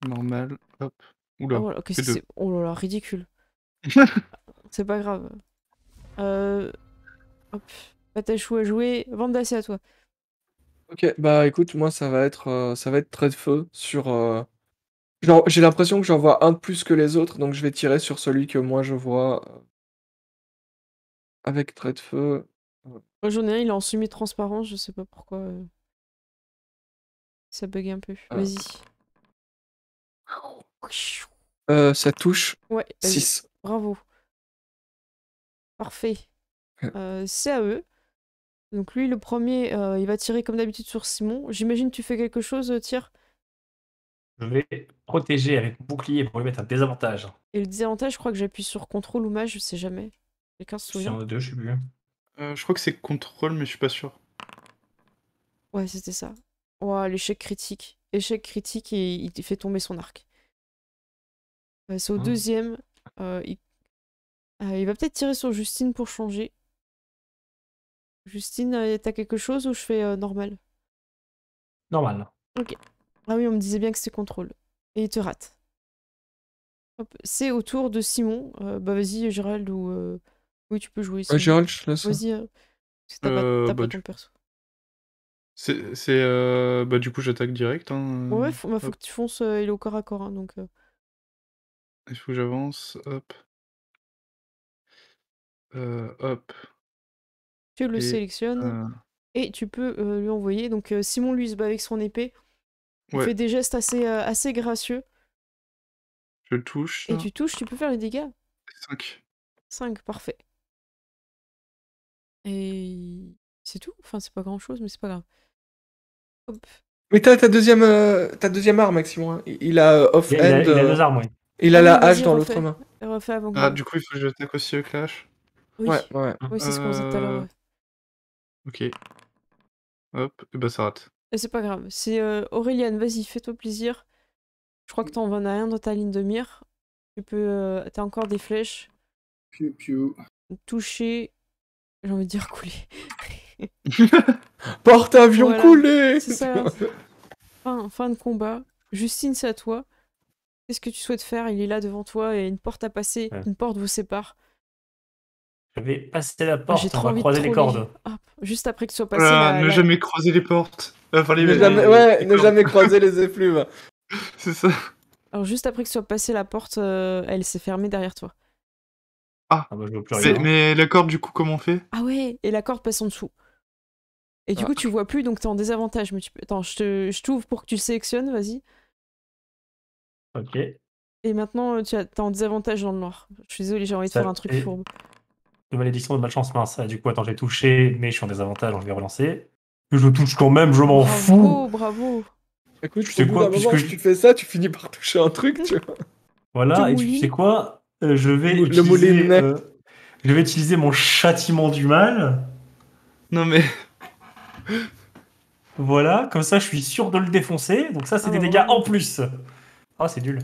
Normal. Hop. Ah Oula, voilà, ok, fait 2. oh là là, ridicule. C'est pas grave. Hop, Patachou à jouer. Vanda, c'est à toi. Ok, bah écoute, moi ça va être trait de feu sur. Genre, j'ai l'impression que j'en vois un de plus que les autres, donc je vais tirer sur celui que moi je vois avec trait de feu. Moi, j'en ai un, il est en semi-transparent, je sais pas pourquoi. Ça bug un peu. Euh, Vas-y. Ça touche Ouais, vas-y. 6. Bravo. Parfait. Ok. C'est à eux. Donc lui, le premier, il va tirer comme d'habitude sur Simon. J'imagine que tu fais quelque chose, Tyr. Je vais protéger avec mon bouclier pour lui mettre un désavantage. Et le désavantage, je crois que j'appuie sur contrôle ou mage, je sais jamais. Quelqu'un se C'est souvient? un des deux, je sais plus. Je crois que c'est contrôle, mais je suis pas sûr. Ouais, c'était ça. Ouah, l'échec critique. Échec critique et il te fait tomber son arc. C'est au deuxième. Il va peut-être tirer sur Justine pour changer. Justine, t'as quelque chose ou je fais normal? Normal. Ok. Ah oui, on me disait bien que c'était contrôle. Et il te rate. Hop, c'est au tour de Simon. Bah vas-y, Gérald, ou... Oui, tu peux jouer, Ouais, Simon. Gérald, je te laisse. Vas-y, parce que t'as pas Bah, ton perso. Bah, du coup, j'attaque direct. Hein. Ouais, faut Hop. que tu fonces, il est au corps à corps, hein, donc... Il faut que j'avance. Hop. Hop. Tu le Et, sélectionnes. Et tu peux lui envoyer. Donc Simon, lui, se bat avec son épée. Il ouais, fait des gestes assez gracieux. je le touche. Et tu touches, tu peux faire les dégâts. 5. 5, parfait. Et c'est tout. Enfin, c'est pas grand-chose, mais c'est pas grave. Hop. Mais t'as ta deuxième arme, Maximon. Hein. Il a off-hand. Il a deux armes, oui. Il a Ah la oui, hache vas-y, dans refais. l'autre main. Refais avant que Ah, du coup, il faut que j'attaque aussi avec la hache. Oui. Ouais, ouais. Oui, c'est ce qu'on faisait tout à l'heure, ouais. Ok. Hop, et bah ça rate. Et c'est pas grave. C'est Aurélien, vas-y, fais-toi plaisir. Je crois que t'en as rien dans ta ligne de mire. Tu peux... T'as encore des flèches. Piu piu. Toucher... J'ai envie de dire couler. Porte-avions Voilà. coulé. C'est ça. Fin de combat. Justine, c'est à toi. Qu'est-ce que tu souhaites faire? Il est là devant toi et une porte à passer. Ouais. Une porte vous sépare. Je vais passer la Ah, porte, j'ai on trop va envie de croiser les troller. cordes. Hop, juste après que tu sois passé Voilà, ne jamais croiser les portes. Enfin, Ne jamais cordes. croiser les effluves. C'est ça. Alors juste après que tu sois passé la porte, elle s'est fermée derrière toi. Ah bah je veux plus rien. Mais la corde, du coup, comment on fait? Ah ouais, et la corde passe en dessous. Et du coup, tu vois plus, donc t'es en désavantage. Mais Attends, je t'ouvre pour que tu le sélectionnes, vas-y. Ok. Et maintenant, t'es en désavantage dans le noir. Je suis désolée, j'ai envie de faire un truc fourbe. De malédiction de malchance mince. Du coup, attends, j'ai touché, mais je suis en désavantage, donc je vais relancer. Je touche quand même, je m'en fous. Bravo. Écoute, Tu sais au bout quoi, d'un moment, puisque tu fais ça, tu finis par toucher un truc, tu vois. Voilà, et tu sais quoi? Je vais Le moulinet. je vais utiliser mon châtiment du mal. Non mais... Voilà, comme ça je suis sûr de le défoncer. Donc ça c'est des dégâts en plus. Ah, c'est nul.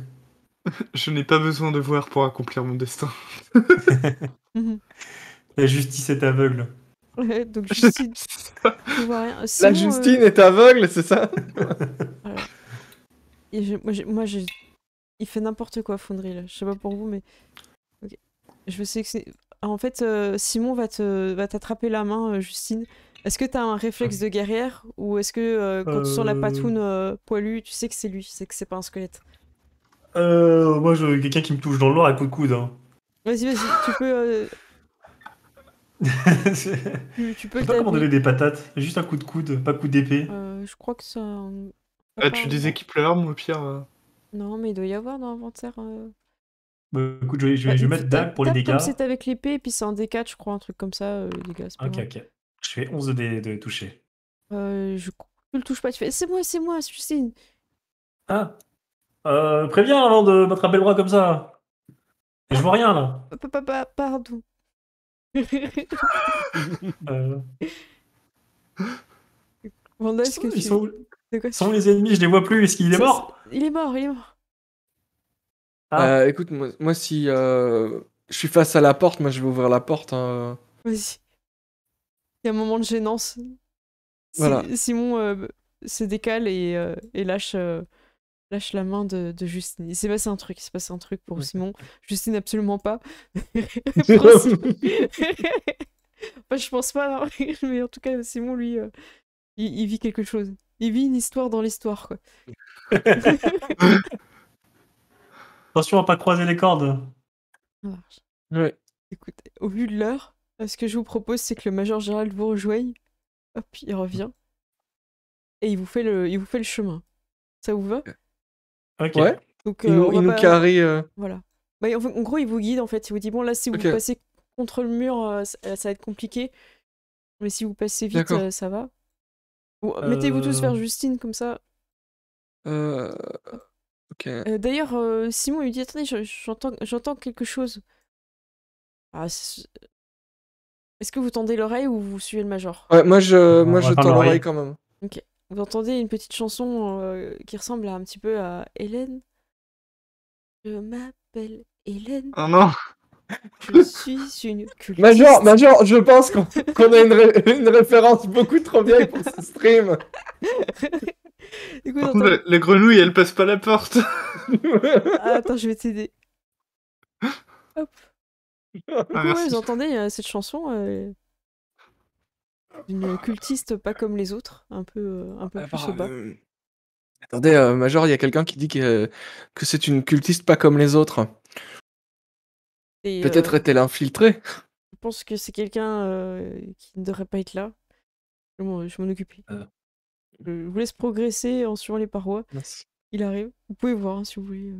Je n'ai pas besoin de voir pour accomplir mon destin. La justice est aveugle. Ouais, donc Justine, tu vois rien. Simon, La Justine est aveugle, c'est ça? Voilà. Et il fait n'importe quoi, Foundry, là. Je sais pas pour vous, mais... Ok. Je veux sélectionner... En fait, Simon va t'attraper la main, Justine. Est-ce que t'as un réflexe de guerrière? Ou est-ce que quand tu sens la patoune poilue, tu sais que c'est lui, c'est que c'est pas un squelette? Moi, quelqu'un qui me touche dans le noir à coup de coude. Hein. Vas-y, tu peux... tu peux Je sais pas comment donner des patates. Juste un coup de coude, pas coup d'épée. Je crois que ça... Tu déséquipes l'arme au pire Non, mais il doit y avoir dans l'inventaire... Écoute, je vais mettre dague pour les dégâts. Comme c'est avec l'épée, et puis c'est un D4, je crois, un truc comme ça, les dégâts. Ok. Je fais 11 de toucher. Tu le touches pas, tu fais c'est moi, Justine. Ah. Préviens avant de m'attraper le bras comme ça. Et je vois rien là. Pardon. Vanda, est-ce que tu... Ils sont où les ennemis? Je les vois plus. Est-ce qu'il est mort? Il est mort. Ah. Écoute, moi si je suis face à la porte, moi je vais ouvrir la porte. Hein. Vas-y. Il y a un moment de gênance. Voilà. Simon se décale et lâche la main de Justine. Il s'est passé un truc pour Simon. Justine, absolument pas. Enfin, je pense pas, non. Mais en tout cas, Simon, lui, il vit quelque chose. Il vit une histoire dans l'histoire, quoi. Attention à pas croiser les cordes. Ouais. Écoute, au vu de l'heure, ce que je vous propose, c'est que le Major Gérald vous rejoigne. Hop, il revient. Et il vous fait le chemin. Ça vous va? Ok. Ouais. Donc, il nous carry. Voilà. Bah, en gros, il vous guide, en fait. Il vous dit, bon, là, si vous passez contre le mur, ça va être compliqué. Mais si vous passez vite, D'accord. ça va. Ou, mettez-vous tous vers Euh, Justine, comme ça. Euh, ok. D'ailleurs, Simon il lui dit attendez, j'entends quelque chose. Ah, est-ce que vous tendez l'oreille ou vous suivez le major? Ouais, moi on je va tendre tends l'oreille l'oreille. quand même. Ok. Vous entendez une petite chanson qui ressemble un petit peu à Hélène. Je m'appelle Hélène, Oh non. je suis une Major, cultiste. Major, je pense qu'on a une référence beaucoup trop vieille pour ce stream. Du coup, Par vous contre, entendez... les grenouilles, elles passent pas la porte. Ah, attends, je vais t'aider. Hop. Du Ah, coup, ouais, vous merci. entendez cette chanson d'une cultiste pas comme les autres, un peu plus au bas. Attendez, Major, il y a quelqu'un qui dit que c'est une cultiste pas comme les autres. Et Peut-être est-elle infiltrée? je pense que c'est quelqu'un qui ne devrait pas être là. Je vais m'en occuper. Euh. Je vous laisse progresser en suivant les parois. Merci. Il arrive. Vous pouvez voir hein, si vous voulez.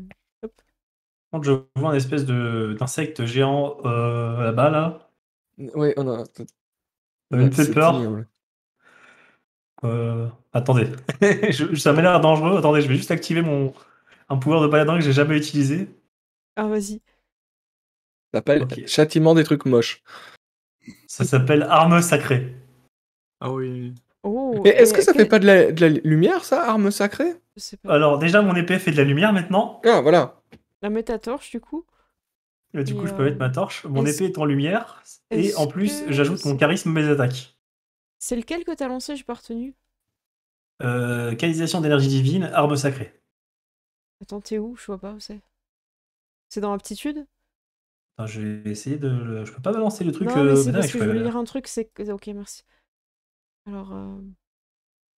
Hop. Par contre, je vois un espèce d'insecte géant là-bas, là. Oui, on a. Ça me fait C'est peur. ignoble. Attendez. Ça m'a l'air dangereux. Attendez, je vais juste activer un pouvoir de paladin que j'ai jamais utilisé. Ah, vas-y. Ça s'appelle Ok. châtiment des trucs moches. Ça s'appelle arme sacrée. Ah oui. Oh, Et est-ce que et ça fait pas de la lumière, ça, arme sacrée? je sais pas. Alors, déjà, mon épée fait de la lumière maintenant. Ah, voilà. La métatorche, du coup. Du coup, Et, je peux mettre ma torche. Mon est-ce épée est en lumière. Et est-ce en plus, que j'ajoute mon charisme à mes attaques. c'est lequel que t'as lancé? J'ai pas retenu. Canalisation d'énergie divine, arme sacrée. Attends, t'es où? Je vois pas où c'est. C'est dans aptitude? Attends, je vais essayer de. Je peux pas balancer le truc. Non, mais c'est Non, parce je que je peux- voulais lire un truc. C'est ok, merci. Alors,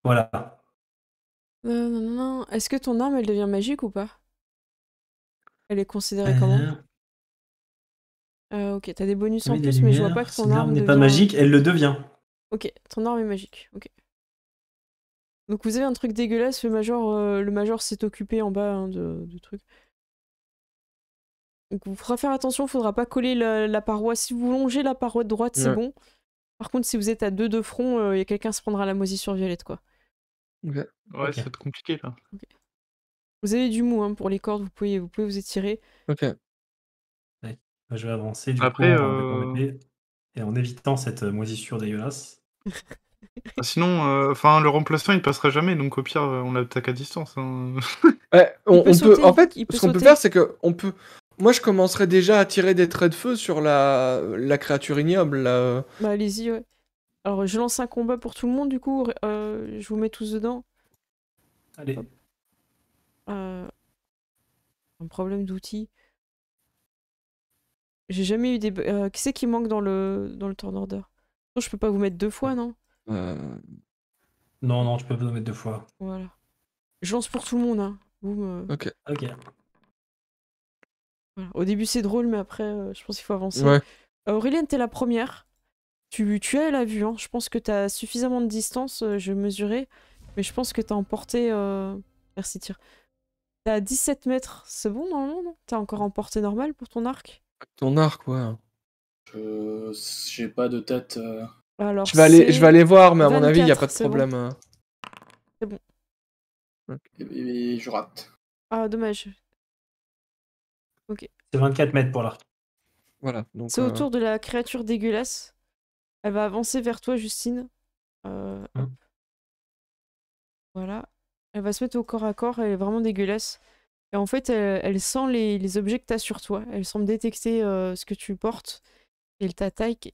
Voilà. non, non, non. Est-ce que ton arme, elle devient magique ou pas? Elle est considérée comment? Ok, t'as des bonus en Mais de la plus, mais je vois pas lumière, que si ton l'arme arme n'est pas devient. magique, elle le devient. Ok, ton arme est magique. Ok. Donc vous avez un truc dégueulasse, le major s'est occupé en bas hein, de trucs. Donc vous faudra faire attention, faudra pas coller la paroi. Si vous longez la paroi de droite, c'est Ouais. bon. Par contre, si vous êtes à deux de front, y a quelqu'un se prendra la moisissure violette, quoi. Ok. Ouais, Ok. ça va être compliqué là. Vous avez du mou hein, pour les cordes, vous pouvez vous étirer. Ok. Je vais avancer du coup Après, avec mon épée et en évitant cette moisissure dégueulasse. sinon, enfin, le remplaçant il passera jamais, donc au pire, on l'attaque à distance. Hein. Ouais, Il peut on peut. sauter, En fait, il peut ce qu'on peut sauter. faire, c'est que on peut. Moi, je commencerai déjà à tirer des traits de feu sur la créature ignoble. Là. Bah allez-y, ouais. Alors je lance un combat pour tout le monde, du coup, je vous mets tous dedans. Allez. Hop. Un problème d'outils. J'ai jamais eu des... qui c'est qui manque dans le turn order? Non, je peux pas vous mettre deux fois, non? Non, tu peux pas me mettre deux fois. Voilà. Je lance pour tout le monde, hein. Ok. Ok. Voilà. Au début, c'est drôle, mais après, je pense qu'il faut avancer. Ouais. Aurélienne, t'es la première. Tu as la vue, hein. Je pense que t'as suffisamment de distance, je vais mesurer. Mais je pense que t'as emporté... Merci, tire. T'as 17 mètres. C'est bon, normalement, non? T'as encore en portée normale pour ton arc? Ton arc, ouais. J'ai pas de tête. Alors, Je vais aller voir, mais à mon avis, il n'y a 24, pas de c'est bon. problème. C'est bon. Et je rate. Ah, dommage. C'est 24 mètres pour l'arc. Voilà. Donc, C'est au tour de la créature dégueulasse. Elle va avancer vers toi, Justine. Hop. Voilà. Elle va se mettre au corps à corps, elle est vraiment dégueulasse. Et en fait, elle sent les objets que t'as sur toi. Elle semble détecter ce que tu portes. Et elle t'attaque.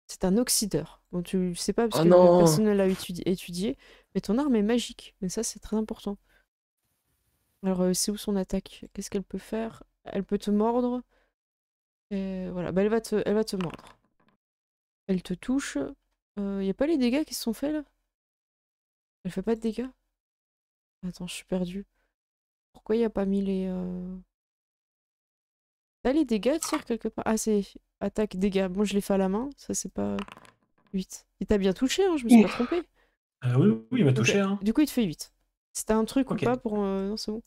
C'est un oxydeur. Donc tu sais pas parce Oh que non. personne ne l'a étudié. Mais ton arme est magique. Mais ça, c'est très important. Alors, c'est où son attaque? Qu'est-ce qu'elle peut faire? Elle peut te mordre. Et voilà, bah, elle va te mordre. Elle te touche. Y a pas les dégâts qui se sont faits là? Elle fait pas de dégâts? Attends, je suis perdue. Pourquoi y a pas mis les... T'as les dégâts, tire quelque part? Ah, c'est attaque, dégâts. Bon, je l'ai fait à la main. Ça, c'est pas 8. Il t'a bien touché, hein, je me suis pas trompée. Oui, il m'a Ok. touché. Hein. Du coup, il te fait 8. C'était un truc ou Ok. pas pour... Non, c'est bon.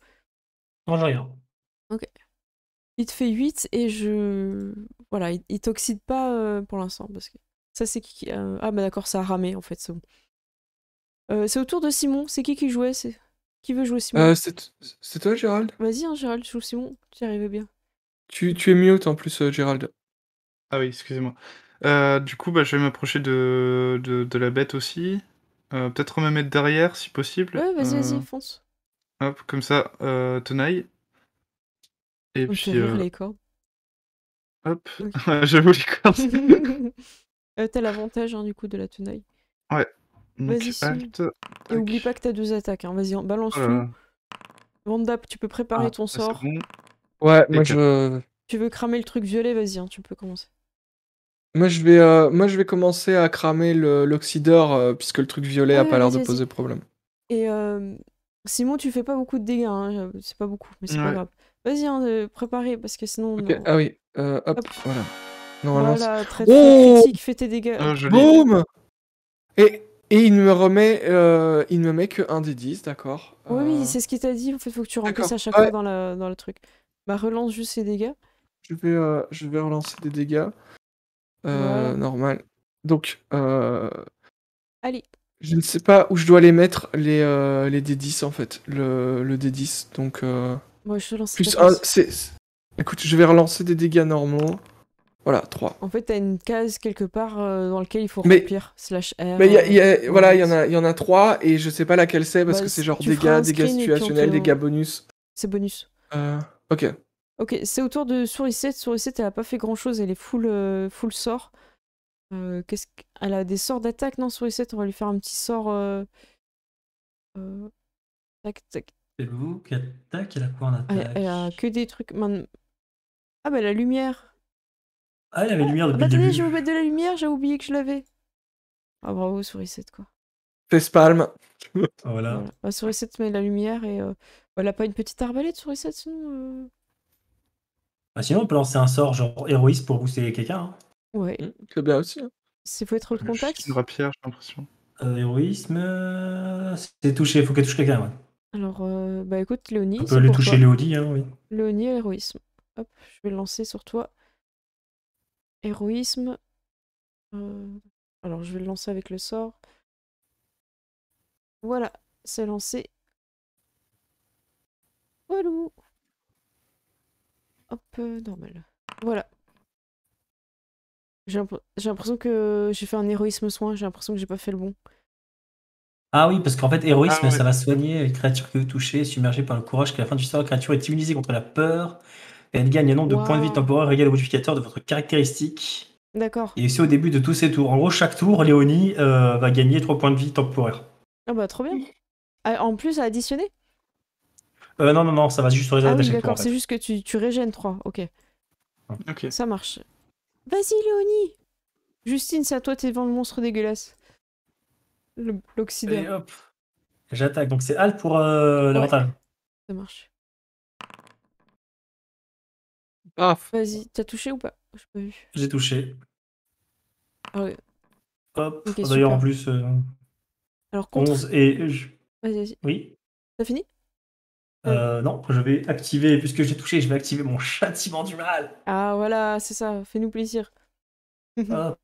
Non, j'ai rien. Ok. Il te fait 8 et je... Voilà, il t'oxyde pas pour l'instant parce que Ça, c'est qui Ah, bah d'accord, ça a ramé, en fait, c'est bon. C'est au tour de Simon. C'est qui jouait? Qui veut jouer Simon? C'est toi, Gérald? Vas-y, hein, Gérald, joue Simon. Tu y arrives bien. Tu es mute en plus, Gérald. Ah oui, excusez-moi. Du coup, je vais m'approcher de la bête aussi. Peut-être me mettre derrière, si possible. Ouais, vas-y, fonce. Hop, comme ça, tenaille. Et On me fait puis, rire les cordes. hop, Oui. j'avoue les cordes. T'as l'avantage, hein, du coup, de la tenaille. Ouais. Donc, Vas-y, Simon. alt. Et oublie tac. pas que t'as 2 attaques, hein. Vas-y, balance Oh là tout. là. Vandap, tu peux préparer ton Là, c'est sort. bon. Ouais, Et quatre. Tu veux cramer le truc violet, vas-y, hein, tu peux commencer. moi je vais commencer à cramer l'oxydeur, puisque le truc violet a Ouais, pas l'air de vas-y. poser problème. Et Simon, tu fais pas beaucoup de dégâts, hein. C'est pas beaucoup, mais c'est pas Ouais. grave. Vas-y, hein, préparer, parce que sinon... Ok, non. ah oui, hop, Hop. voilà. Normalement, Voilà, très Oh critique, fais tes dégâts. Ah, joli. boum! Et il me met que 1 des 10, d'accord. Oui, c'est ce qu'il t'a dit, en fait, faut que tu remplisses D'accord, à chaque ouais. fois dans le truc. Bah, relance juste ses dégâts. Je vais relancer des dégâts. Voilà. Normal. Donc, Allez. je ne sais pas où je dois les mettre, les D10 en fait. Le D10, donc... Moi, je te lance plus ta 1, place. Écoute, je vais relancer des dégâts normaux. Voilà, 3. En fait, t'as une case quelque part dans laquelle il faut Mais- remplir. /R. Mais voilà, il y en a 3, et je sais pas laquelle c'est, parce Bah, que c'est genre tu feras un dégâts screen et puis on situationnels, te- dégâts bonus. C'est bonus. Ok. Ok, c'est au tour de Sourisette. Sourisette, elle a pas fait grand chose, elle est full sort. Elle a des sorts d'attaque, non, Sourisette? On va lui faire un petit sort. Tac, tac. C'est vous qui attaque, elle a quoi en attaque? Elle a que des trucs. Ah, bah la lumière. Ah, il y avait lumière Ah, depuis bah le attendez, début. je vais vous mettre de la lumière, j'ai oublié que je l'avais. Ah, bravo, Sourisette, quoi. Facepalm. Voilà. Voilà. Bah, Sourisette met la lumière et. Elle a pas une petite arbalète, Sourisette, sinon Sinon, on peut lancer un sort genre héroïsme pour booster quelqu'un. Hein. Ouais. C'est bien aussi. Hein. Faut être au Juste contact. une rapière, j'ai l'impression. Héroïsme, c'est touché, faut qu'elle touche quelqu'un. Ouais. Alors, bah écoute, Léonie, On c'est peut aller pour toucher toi. Léodie, hein, oui. Léonie, héroïsme. Hop, je vais le lancer sur toi. Héroïsme. Alors, je vais le lancer avec le sort. Voilà, c'est lancé. Voilà. Hop, normal. Voilà. J'ai l'impression que j'ai fait un héroïsme soin, j'ai l'impression que j'ai pas fait le bon. Ah oui, parce qu'en fait, héroïsme, Ah ouais. ça va soigner une créature que vous touchez, submergée par le courage qu'à la fin du sort, la créature est immunisée contre la peur. Et elle gagne un nombre de points de vie Waouh. temporaires égal au modificateur de votre caractéristique. D'accord. Et aussi au début de tous ses tours. En gros, chaque tour, Léonie va gagner 3 points de vie temporaires. Ah bah trop bien. Ah, en plus, à additionner? Non, ça va juste sur les Ah attaques oui, à chaque tour. d'accord, En fait. c'est juste que tu régènes 3. Ok, Ok. ça marche. Vas-y, Léonie. Justine, c'est à toi, t'es devant le monstre dégueulasse. Et L'oxydeur. hop, j'attaque. Donc c'est Alt pour l'avantage. Ça marche. Paf. Vas-y, t'as touché ou pas? J'ai pas vu. J'ai touché. Ah ouais. Hop. Ok, D'ailleurs, en super. plus, Alors, contre. 11 et... Vas-y. Oui. T'as fini? Non, je vais activer, puisque j'ai touché, je vais activer mon châtiment du mal. Ah voilà, c'est ça, fais-nous plaisir. Hop,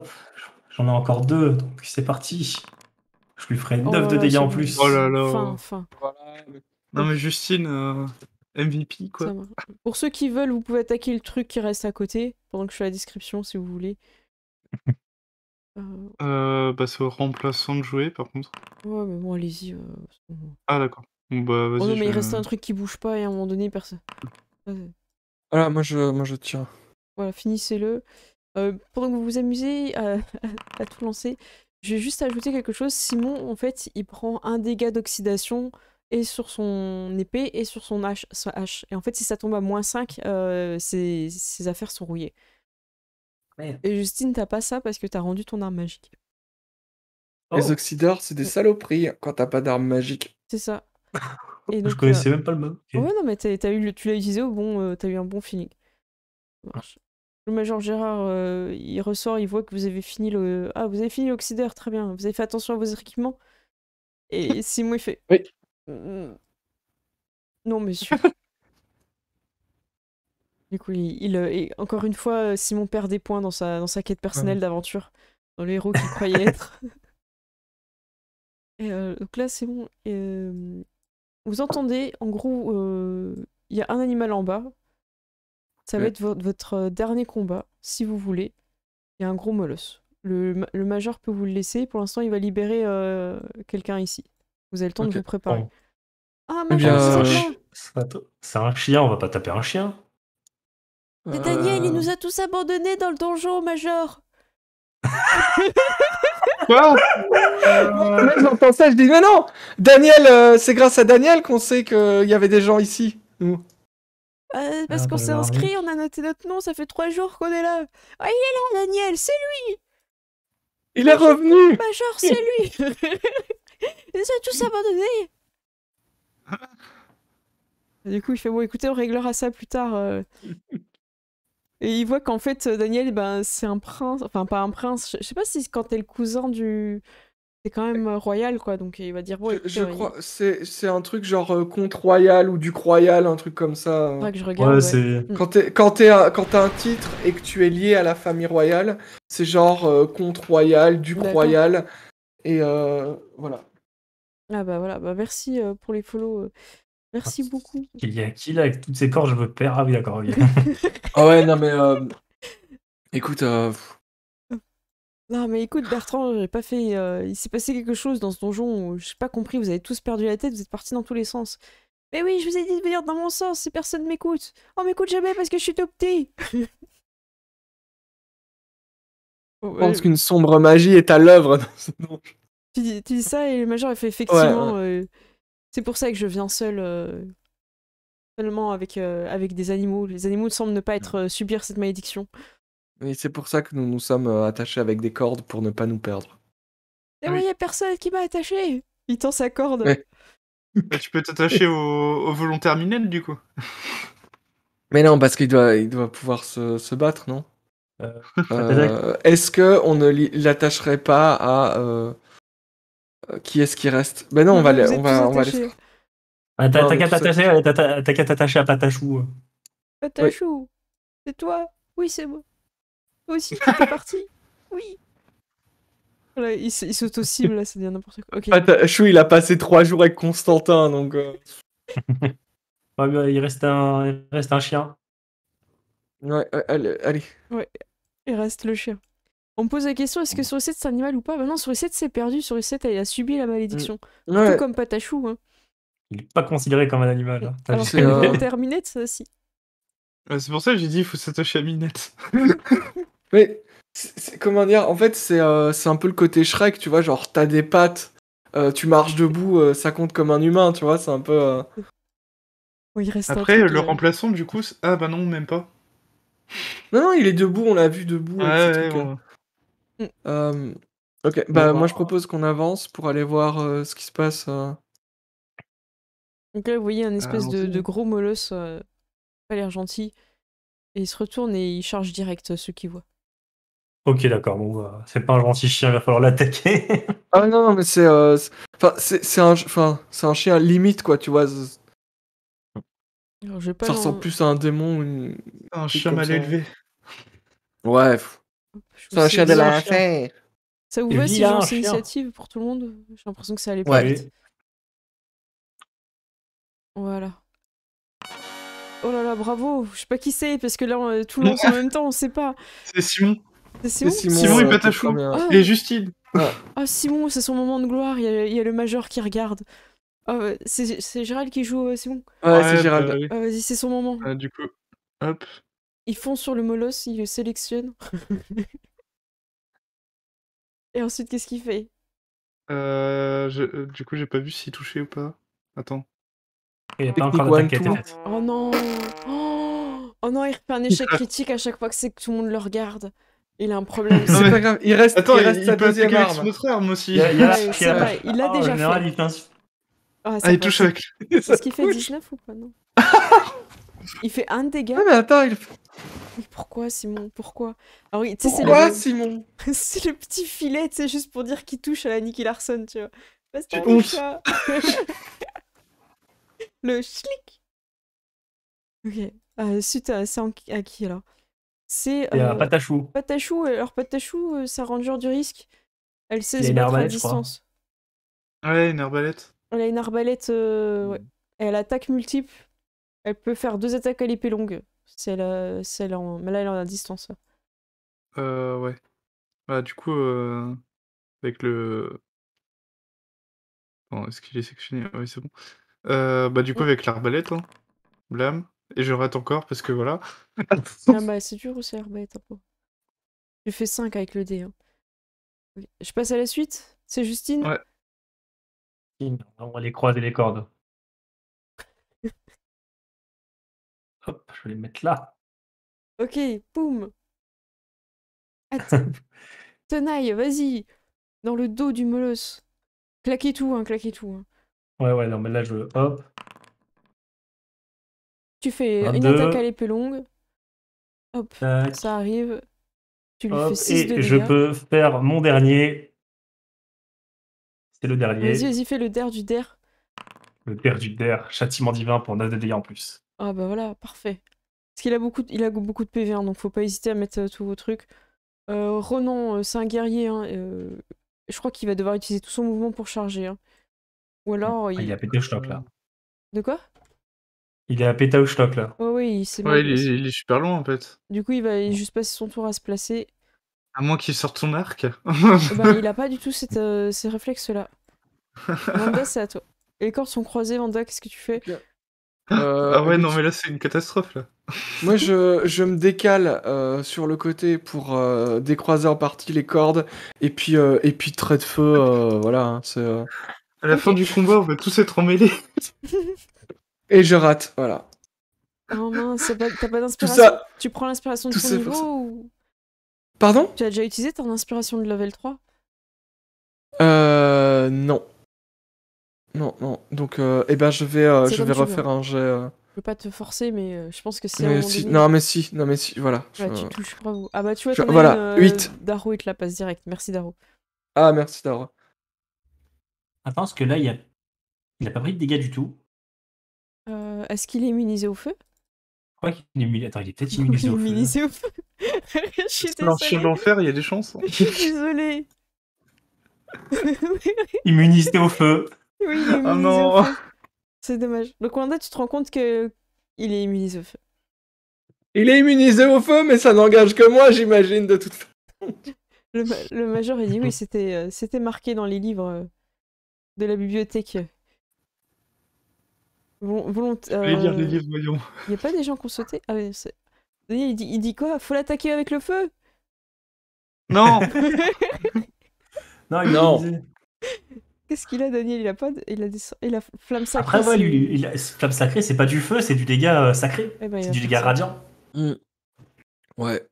j'en ai encore 2, donc c'est parti. Je lui ferai 9 Oh de là là, dégâts en c'est plus. Oh là là. Fin. Voilà. Non mais Justine, MVP quoi. Ça marche. Pour ceux qui veulent, vous pouvez attaquer le truc qui reste à côté, pendant que je fais la description si vous voulez. C'est au remplaçant de jouer par contre. Ouais, mais bon, allez-y. Ah d'accord. Bon bah Oh vas-y. non, mais il reste un truc qui bouge pas et à un moment donné, personne. Voilà, moi je tiens. Voilà, finissez-le. Pendant que vous vous amusez à tout lancer, je vais juste ajouter quelque chose. Simon, en fait, il prend un dégât d'oxydation et sur son épée et sur sa hache. Et en fait, si ça tombe à -5, ses affaires sont rouillées. Merde. Et Justine, t'as pas ça parce que t'as rendu ton arme magique. Les oxydeurs, c'est des saloperies quand t'as pas d'arme magique. C'est ça. Et donc, Je connaissais même pas le mot. Ok. ouais, non, mais tu l'as utilisé au bon, t'as eu un bon feeling. Ça marche. Le Major Gérard, il ressort, il voit que vous avez fini le... Ah, vous avez fini l'oxydeur, très bien. Vous avez fait attention à vos équipements. Et Simon, il fait... Oui. Non, monsieur. Du coup, et encore une fois, Simon perd des points dans sa quête personnelle d'aventure. dans le héros qu'il croyait être. Et donc là, c'est bon. Et, vous entendez, en gros, il y a un animal en bas. Ça va être votre dernier combat, si vous voulez. Il y a un gros molosse. Le major peut vous le laisser. Pour l'instant, il va libérer quelqu'un ici. Vous avez le temps de vous préparer. Bon. Ah, Eh bien, major, vous êtes là. C'est un chien, on va pas taper un chien. Mais Daniel, il nous a tous abandonnés dans le donjon, major. Quoi? Moi, j'entends ça, je dis mais non, Daniel, c'est grâce à Daniel qu'on sait qu'il y avait des gens ici. Nous. Parce qu'on s'est inscrit, on a noté notre nom, ça fait 3 jours qu'on est là. Ah, il est là, Daniel, c'est lui. Il est revenu. Major, c'est lui. Ils nous a tous abandonnés. Du coup, il fait bon, écoutez, on réglera ça plus tard. Et il voit qu'en fait, Daniel, ben, c'est un prince. Enfin, pas un prince. Je sais pas si quand t'es le cousin du. C'est quand même royal, quoi. Donc il va dire bon. Je crois, c'est un truc genre comte royal ou duc royal, un truc comme ça. Faudra que je regarde. Ouais, c'est. Quand t'as un titre et que tu es lié à la famille royale, c'est genre comte royal, duc royal. Et voilà. Ah bah voilà, bah merci pour les follows. Merci beaucoup. Il y a qui là avec toutes ces cordes, je me perds. Ah oui, d'accord, ok. Ah ouais, non mais écoute, Non mais écoute Bertrand, j'ai pas fait. Il s'est passé quelque chose dans ce donjon où j'ai pas compris, vous avez tous perdu la tête, vous êtes partis dans tous les sens. Mais oui, je vous ai dit de venir dans mon sens si personne m'écoute. On m'écoute jamais parce que je suis tout petit. je pense qu'une sombre magie est à l'œuvre dans ce donjon. Tu dis ça et le major il fait effectivement. C'est pour ça que je viens seul. Seulement avec des animaux. Les animaux semblent ne pas être subir cette malédiction. Et c'est pour ça que nous nous sommes attachés avec des cordes pour ne pas nous perdre. Et moi, y a personne qui m'a attaché. Il tend sa corde. Ouais. Bah, tu peux t'attacher au volontaire minel, du coup. Mais non, parce qu'il doit pouvoir se battre, non Peut-être. Est-ce que on ne l'attacherait pas à qui est-ce qui reste? Ben non, on va Vous êtes tous les. attachés. Ah, Non, t'as mais qu'à tout ça- t'attacher t'as qu'à t'attacher à Patachou. Patachou, c'est toi? Oui, c'est moi. Toi aussi, t'es parti? Oui. Voilà, il s'auto-cible, là, ça devient n'importe quoi. Ok. Chou, il a passé 3 jours avec Constantin, donc. Ouais, mais il reste un chien. Ouais, allez. Il reste le chien. On me pose la question, est-ce que Sourisette c'est un animal ou pas? Bah non, Sourisette s'est perdu, Sourisette elle a subi la malédiction. Ouais. Tout comme Patachou. Hein. Il n'est pas considéré comme un animal. Hein. Alors c'est, que le volontaire Minette, ça aussi. C'est pour ça que j'ai dit il faut s'attacher à Minette. Mais comment dire? En fait, c'est un peu le côté Shrek, tu vois, genre t'as des pattes, tu marches debout, ça compte comme un humain, tu vois, c'est un peu. Oh, il reste Après, un truc, le remplaçant, du coup, ah bah non, même pas. Non, il est debout, on l'a vu debout. avec ces trucs, bon. Ok, bah moi je propose qu'on avance pour aller voir ce qui se passe. Donc là, vous voyez un espèce de allons-y. gros molosse, pas l'air gentil, et il se retourne et il charge direct ceux qui voient. Ok, d'accord. Bon, bah, c'est pas un gentil chien, il va falloir l'attaquer. Ah non, mais c'est un chien limite, quoi, tu vois. Alors, je vais pas Ça ressemble plus à un démon ou une. Un truc chien comme mal ça. élevé. Ouais, c'est un chien de la- l'enfer. Ça vous Et va si je vilain lance chien. l'initiative pour tout le monde? J'ai l'impression que ça allait pas Ouais. vite. Voilà. Oh là là, bravo! Je sais pas qui c'est, parce que là, tout lance en même temps, on sait pas. C'est Simon. C'est Simon? Simon et t'es Patachou. trop bien. Et Justine. Ah, Simon, c'est son moment de gloire, il y a le major qui regarde. Ah, c'est Gérald qui joue Simon? Ouais, c'est Gérald. bah oui. Ah, vas-y, c'est son moment. Du coup, hop. Il fonce sur le molosse, il le sélectionne. Et ensuite, qu'est-ce qu'il fait? Du coup, j'ai pas vu s'il touchait ou pas. Attends. Il n'y a pas Technique encore d'attaque qui a été one, faite. Oh non! Oh non, il refait un échec critique à chaque fois que c'est que tout le monde le regarde. Il a un problème. Non, C'est mais- pas grave, il reste Attends, sa il peut deuxième attaquer avec arme. son autre arme aussi. Il y a la Ouais, c'est vrai, il l'a en déjà général, fait. il fait Ah, Ah, il touche avec. Est-ce qu'il fait 19 ou pas? Non. Il fait un dégât? Ah, mais attends, Mais pourquoi, Simon? Pourquoi? Alors, oui, tu sais, Pourquoi, Simon? c'est le petit filet, c'est juste pour dire qu'il touche à la Nicky Larson, tu vois. Bastien honte. chat. Le schlick. Ok. Suite à ça, à qui alors? C'est Et Patachou. Patachou. Alors Patachou, sa ranger du risque. Elle sait Il y a se une battre à arbalète, je crois. distance. Ouais, une arbalète. Elle a une arbalète, ouais. Elle attaque multiple. Elle peut faire 2 attaques à l'épée longue. Mais là, elle est en à distance. Ouais. Bah, du coup, avec le... Bon, est-ce qu'il est sectionné? Oui, c'est bon. Bah, du coup, avec l'arbalète, hein. Blam. Et je rate encore parce que voilà. Ah bah c'est dur aussi l'arbalète un peu. J'ai fait 5 avec le dé. Hein. Ok. Je passe à la suite. C'est Justine. Ouais. On va les croiser les cordes. Hop, je vais les mettre là. Ok, boum. Tenaille, vas-y. Dans le dos du molosse. Claquez tout, hein, claquez tout. Hein. Ouais, non, mais là, hop. Tu fais 1, une 2. attaque à l'épée longue. Hop, Tac. ça arrive. Tu lui Hop, fais 6 de et dégâts. je peux faire mon dernier. C'est le dernier. Vas-y, fais le der du der. Le père du der, châtiment divin pour 9 de dégâts en plus. Ah bah voilà, parfait. Parce qu'il a beaucoup de PV, hein, donc faut pas hésiter à mettre tous vos trucs. Renan, c'est un guerrier. Hein, je crois qu'il va devoir utiliser tout son mouvement pour charger. Hein. Ou alors... Ah, il a pété au stock là. De quoi? Il est à péter au stock là. Oh oui, c'est Ouais, mal. il est super loin en fait. Du coup, il va juste passer son tour à se placer. À moins qu'il sorte son arc. Bah, il a pas du tout ces réflexes-là. Vanda, c'est à toi. Les cordes sont croisées, Vanda, qu'est-ce que tu fais? Ah ouais, non mais là c'est une catastrophe là. Moi, je me décale sur le côté pour décroiser en partie les cordes et puis trait de feu, voilà. Hein, À la fin du combat, on va tous être emmêlés. Et je rate, voilà. Oh mince, t'as pas Tout d'inspiration? ça. Tu prends l'inspiration de tout ton ça niveau pour ça. ou... Pardon? Tu as déjà utilisé ton inspiration de level 3? Non. Non. Donc, je vais C'est comme tu veux, refaire hein. un jet. Je veux pas te forcer, mais je pense que c'est à un Mais moment si, donné... non, mais si, voilà. Ouais, tu touches, bravo. Ah bah tu vois, je- t'en as voilà, une, 8. Daro, il te la passe direct. Merci, Daro. Ah, merci Dara. Attends, parce que là, il a pas pris de dégâts du tout. Est-ce qu'il est immunisé au feu? Je crois qu'il est immunisé. Attends, il est peut-être Il immunisé est au feu. immunisé au feu. Je suis Dans le chien désolée. d'enfer, il y a des chances. Je suis désolée. Immunisé au feu. Oui, il est Oh immunisé au non. feu. C'est dommage. Donc Wanda, tu te rends compte que il est immunisé au feu. Il est immunisé au feu, mais ça n'engage que moi, j'imagine, de toute façon. Le major, il dit oui, c'était marqué dans les livres de la bibliothèque. Je vais lire les livres, voyons. Il y a pas des gens qui ont sauté? Ah oui, Daniel, il dit quoi? Faut l'attaquer avec le feu? Non. Non, il est Non. immunisé. Qu'est-ce qu'il a, Daniel? Il a flamme sacrée. Après, ouais, c'est- flamme sacrée, c'est pas du feu, c'est du dégât sacré. Eh ben, il C'est va du faire dégât ça. radiant. Ouais.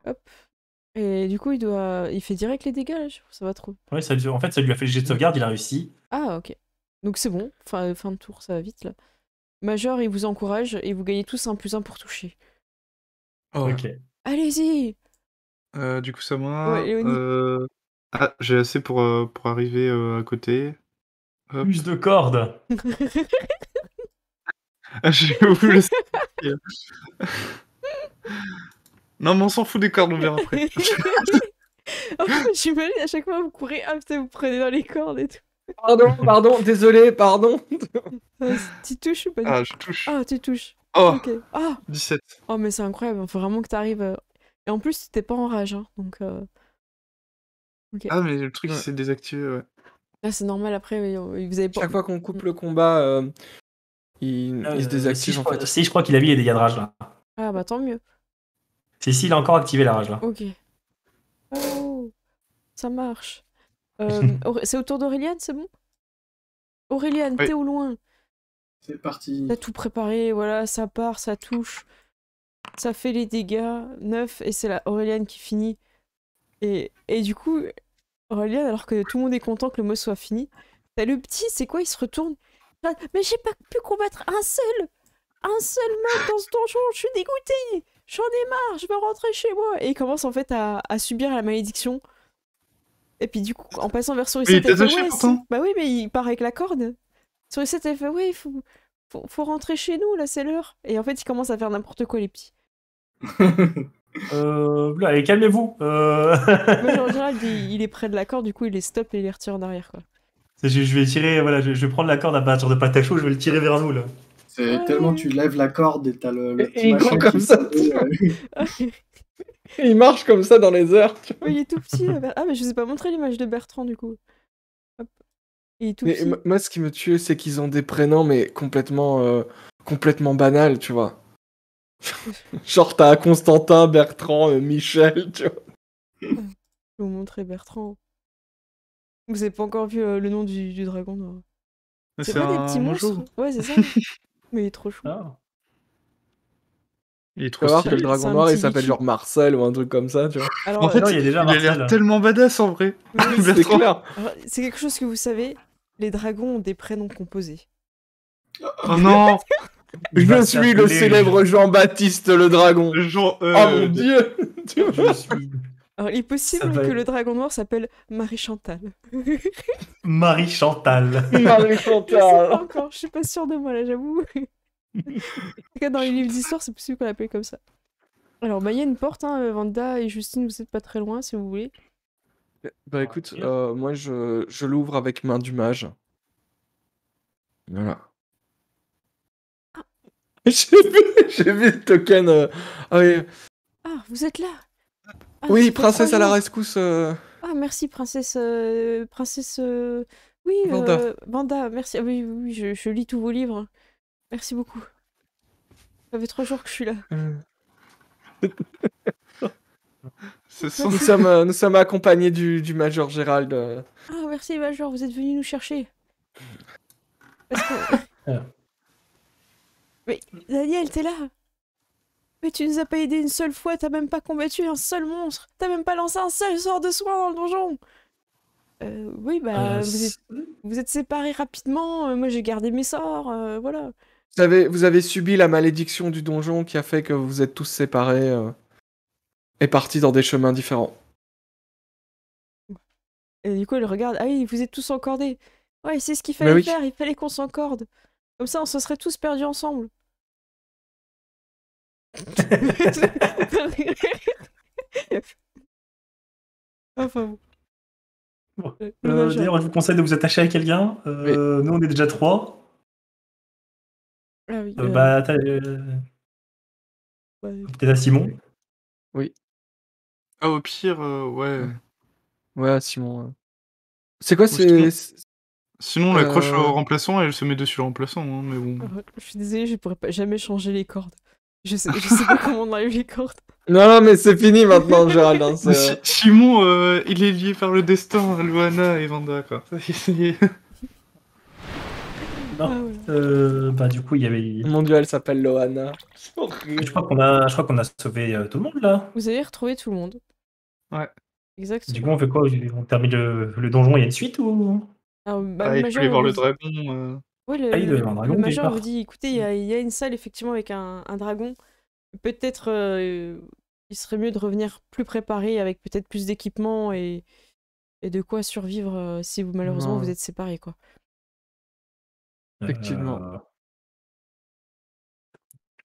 Hop. Et du coup, il fait direct les dégâts, là. Ça va trop. Ouais, en fait, ça lui a fait le jet de sauvegarde, il a réussi. Ah, ok. Donc c'est bon. Fin de tour, ça va vite, là. Major, il vous encourage et vous gagnez tous un +1 pour toucher. Oh. Ok. Allez-y! Du coup, c'est moi. Ouais, Léonie. Ah, j'ai assez pour arriver à côté. Hop. Plus de cordes. Ah, j'ai oublié le... Non, mais on s'en fout des cordes, on verra après. J'imagine à chaque fois vous courez, ah putain, vous prenez dans les cordes et tout. Pardon, désolé, pardon. Tu touches ou pas? Ah, je touche. Ah, tu touches. Oh, Ok. Ah! 17. Oh, mais c'est incroyable, faut vraiment que t'arrives. Et en plus, t'es pas en rage, hein, donc. Ok. Ah, mais le truc, Ouais. c'est désactivé, ouais. Là, c'est normal, après, vous avez pas. Chaque fois qu'on coupe le combat, il se désactive en fait. Si, je crois qu'il a mis les dégâts de rage là. Ah, bah tant mieux. Si, il a encore activé la rage là. Ok. Oh! Ça marche. C'est au tour d'Aurélien, c'est bon? Aurélien, Oui. t'es au loin? C'est parti. T'as tout préparé, voilà, ça part, ça touche. Ça fait les dégâts, 9, et c'est la Aurélien qui finit. Et du coup, Aurélien, alors que tout le monde est content que le mot soit fini, t'as le petit, c'est quoi? Il se retourne. Là, mais j'ai pas pu combattre un seul mec dans ce donjon, je suis dégoûté. J'en ai marre, je veux rentrer chez moi. Et il commence en fait à subir la malédiction. Et puis du coup, en passant vers Mais Soricette, il t'a elle fait touché, ouais, pourtant. bah oui, mais il part avec la corde. Soricette, elle fait ouais, il faut faut rentrer chez nous, là, c'est l'heure. Et en fait, ils commencent à faire n'importe quoi, les petits. Là, allez, calmez-vous. Moi, en général, il est près de la corde, du coup, il les stoppe et il les retire en arrière, quoi. Je vais tirer, voilà, je vais prendre la corde à partir de Patachou, je vais le tirer vers nous, là. C'est tellement tu lèves la corde et t'as le Et petit il machin prend comme qui ça, se fait, Il marche comme ça dans les airs. Tu vois. Ouais, il est tout petit. Ah, mais je vous ai pas montré l'image de Bertrand, du coup. Hop. Il est tout Mais petit. moi, ce qui me tue, c'est qu'ils ont des prénoms, mais complètement banals, tu vois. Genre, t'as Constantin, Bertrand, Michel, tu vois. Je vais vous montrer Bertrand. Vous avez pas encore vu le nom du dragon noir. C'est pas des petits mojo. monstres. Ouais, c'est ça. Mais il est trop chou. Ah. Il est Tu trop vas voir que stylé. le C'est dragon un noir, il petit s'appelle Litchi. genre Marcel ou un truc comme ça, tu vois. Alors, En fait, non, il y a déjà il a l'air Marcel. tellement badass en vrai. C'est Bertrand. clair. alors, c'est quelque chose que vous savez. Les dragons ont des prénoms composés. Oh non. Il va Je suis le s'appeler célèbre Jean-Baptiste le dragon. Genre, Oh mon dieu. Tu vois. Je suis Alors, il est Ça possible va que être- le dragon noir s'appelle Marie-Chantal. Marie Chantal. Je sais pas Marie-Chantal. encore, je suis pas sûre de moi là, j'avoue. En tout cas, dans les livres d'histoire, c'est possible qu'on l'appelle comme ça. Alors, bah, il y a une porte, hein, Vanda et Justine, vous êtes pas très loin si vous voulez. Bah écoute, moi je l'ouvre avec main du mage. Voilà. J'ai vu le token. Ah oui, Ah, vous êtes là. Ah, oui, ça fait princesse 3 à la jours. rescousse. Ah, merci, princesse. Oui, Vanda. Vanda, merci. Ah, oui, oui, oui, je lis tous vos livres. Merci beaucoup. Ça fait 3 jours que je suis là. Nous sommes accompagnés du Major Gérald. Ah, merci, Major, vous êtes venu nous chercher. Parce que... Ah. Mais, Daniel, t'es là. Mais tu nous as pas aidé une seule fois, t'as même pas combattu un seul monstre. T'as même pas lancé un seul sort de soin dans le donjon. Oui, bah, vous êtes séparés rapidement. Moi, j'ai gardé mes sorts, voilà. Vous avez subi la malédiction du donjon qui a fait que vous êtes tous séparés et partis dans des chemins différents. Et du coup, elle regarde. Ah oui, vous êtes tous encordés. Ouais, c'est ce qu'il Mais fallait oui. faire. Il fallait qu'on s'encorde. Comme ça, on se serait tous perdus ensemble. Enfin bon. Bon. Le Major. D'ailleurs, je vous conseille de vous attacher à quelqu'un. Nous, on est déjà 3. Ah oui. Bah, Ouais. peut-être à Simon. Ah, au pire, ouais. Ouais, Simon. C'est quoi, Ou sinon- c'est. Sinon, on l'accroche Euh. au remplaçant et elle se met dessus le remplaçant, hein, mais bon. Je suis désolée, je pourrais pas jamais changer les cordes. Je sais pas comment on enlève les cordes. Non, mais c'est fini maintenant, Gérald. Hein, Mais c'est- Simon, il est lié par le destin à Luana et Vanda, quoi. Non. Ah, voilà. Bah, du coup, il y avait. Mon dieu, elle s'appelle Loana. C'est Je horrible. crois qu'on a sauvé tout le monde là. Vous avez retrouvé tout le monde. Ouais. Exactement. Du coup, on fait quoi? On termine le donjon, il y a une suite ou? Alors, bah, Ah, le il faut Major aller voir vous le dit- dragon. Ouais, Ah, il doit y avoir un dragon le quelque Major part. vous dit, écoutez, il y a une salle effectivement avec un dragon. Peut-être il serait mieux de revenir plus préparé avec peut-être plus d'équipement et de quoi survivre si vous malheureusement Non. vous êtes séparés quoi. Effectivement.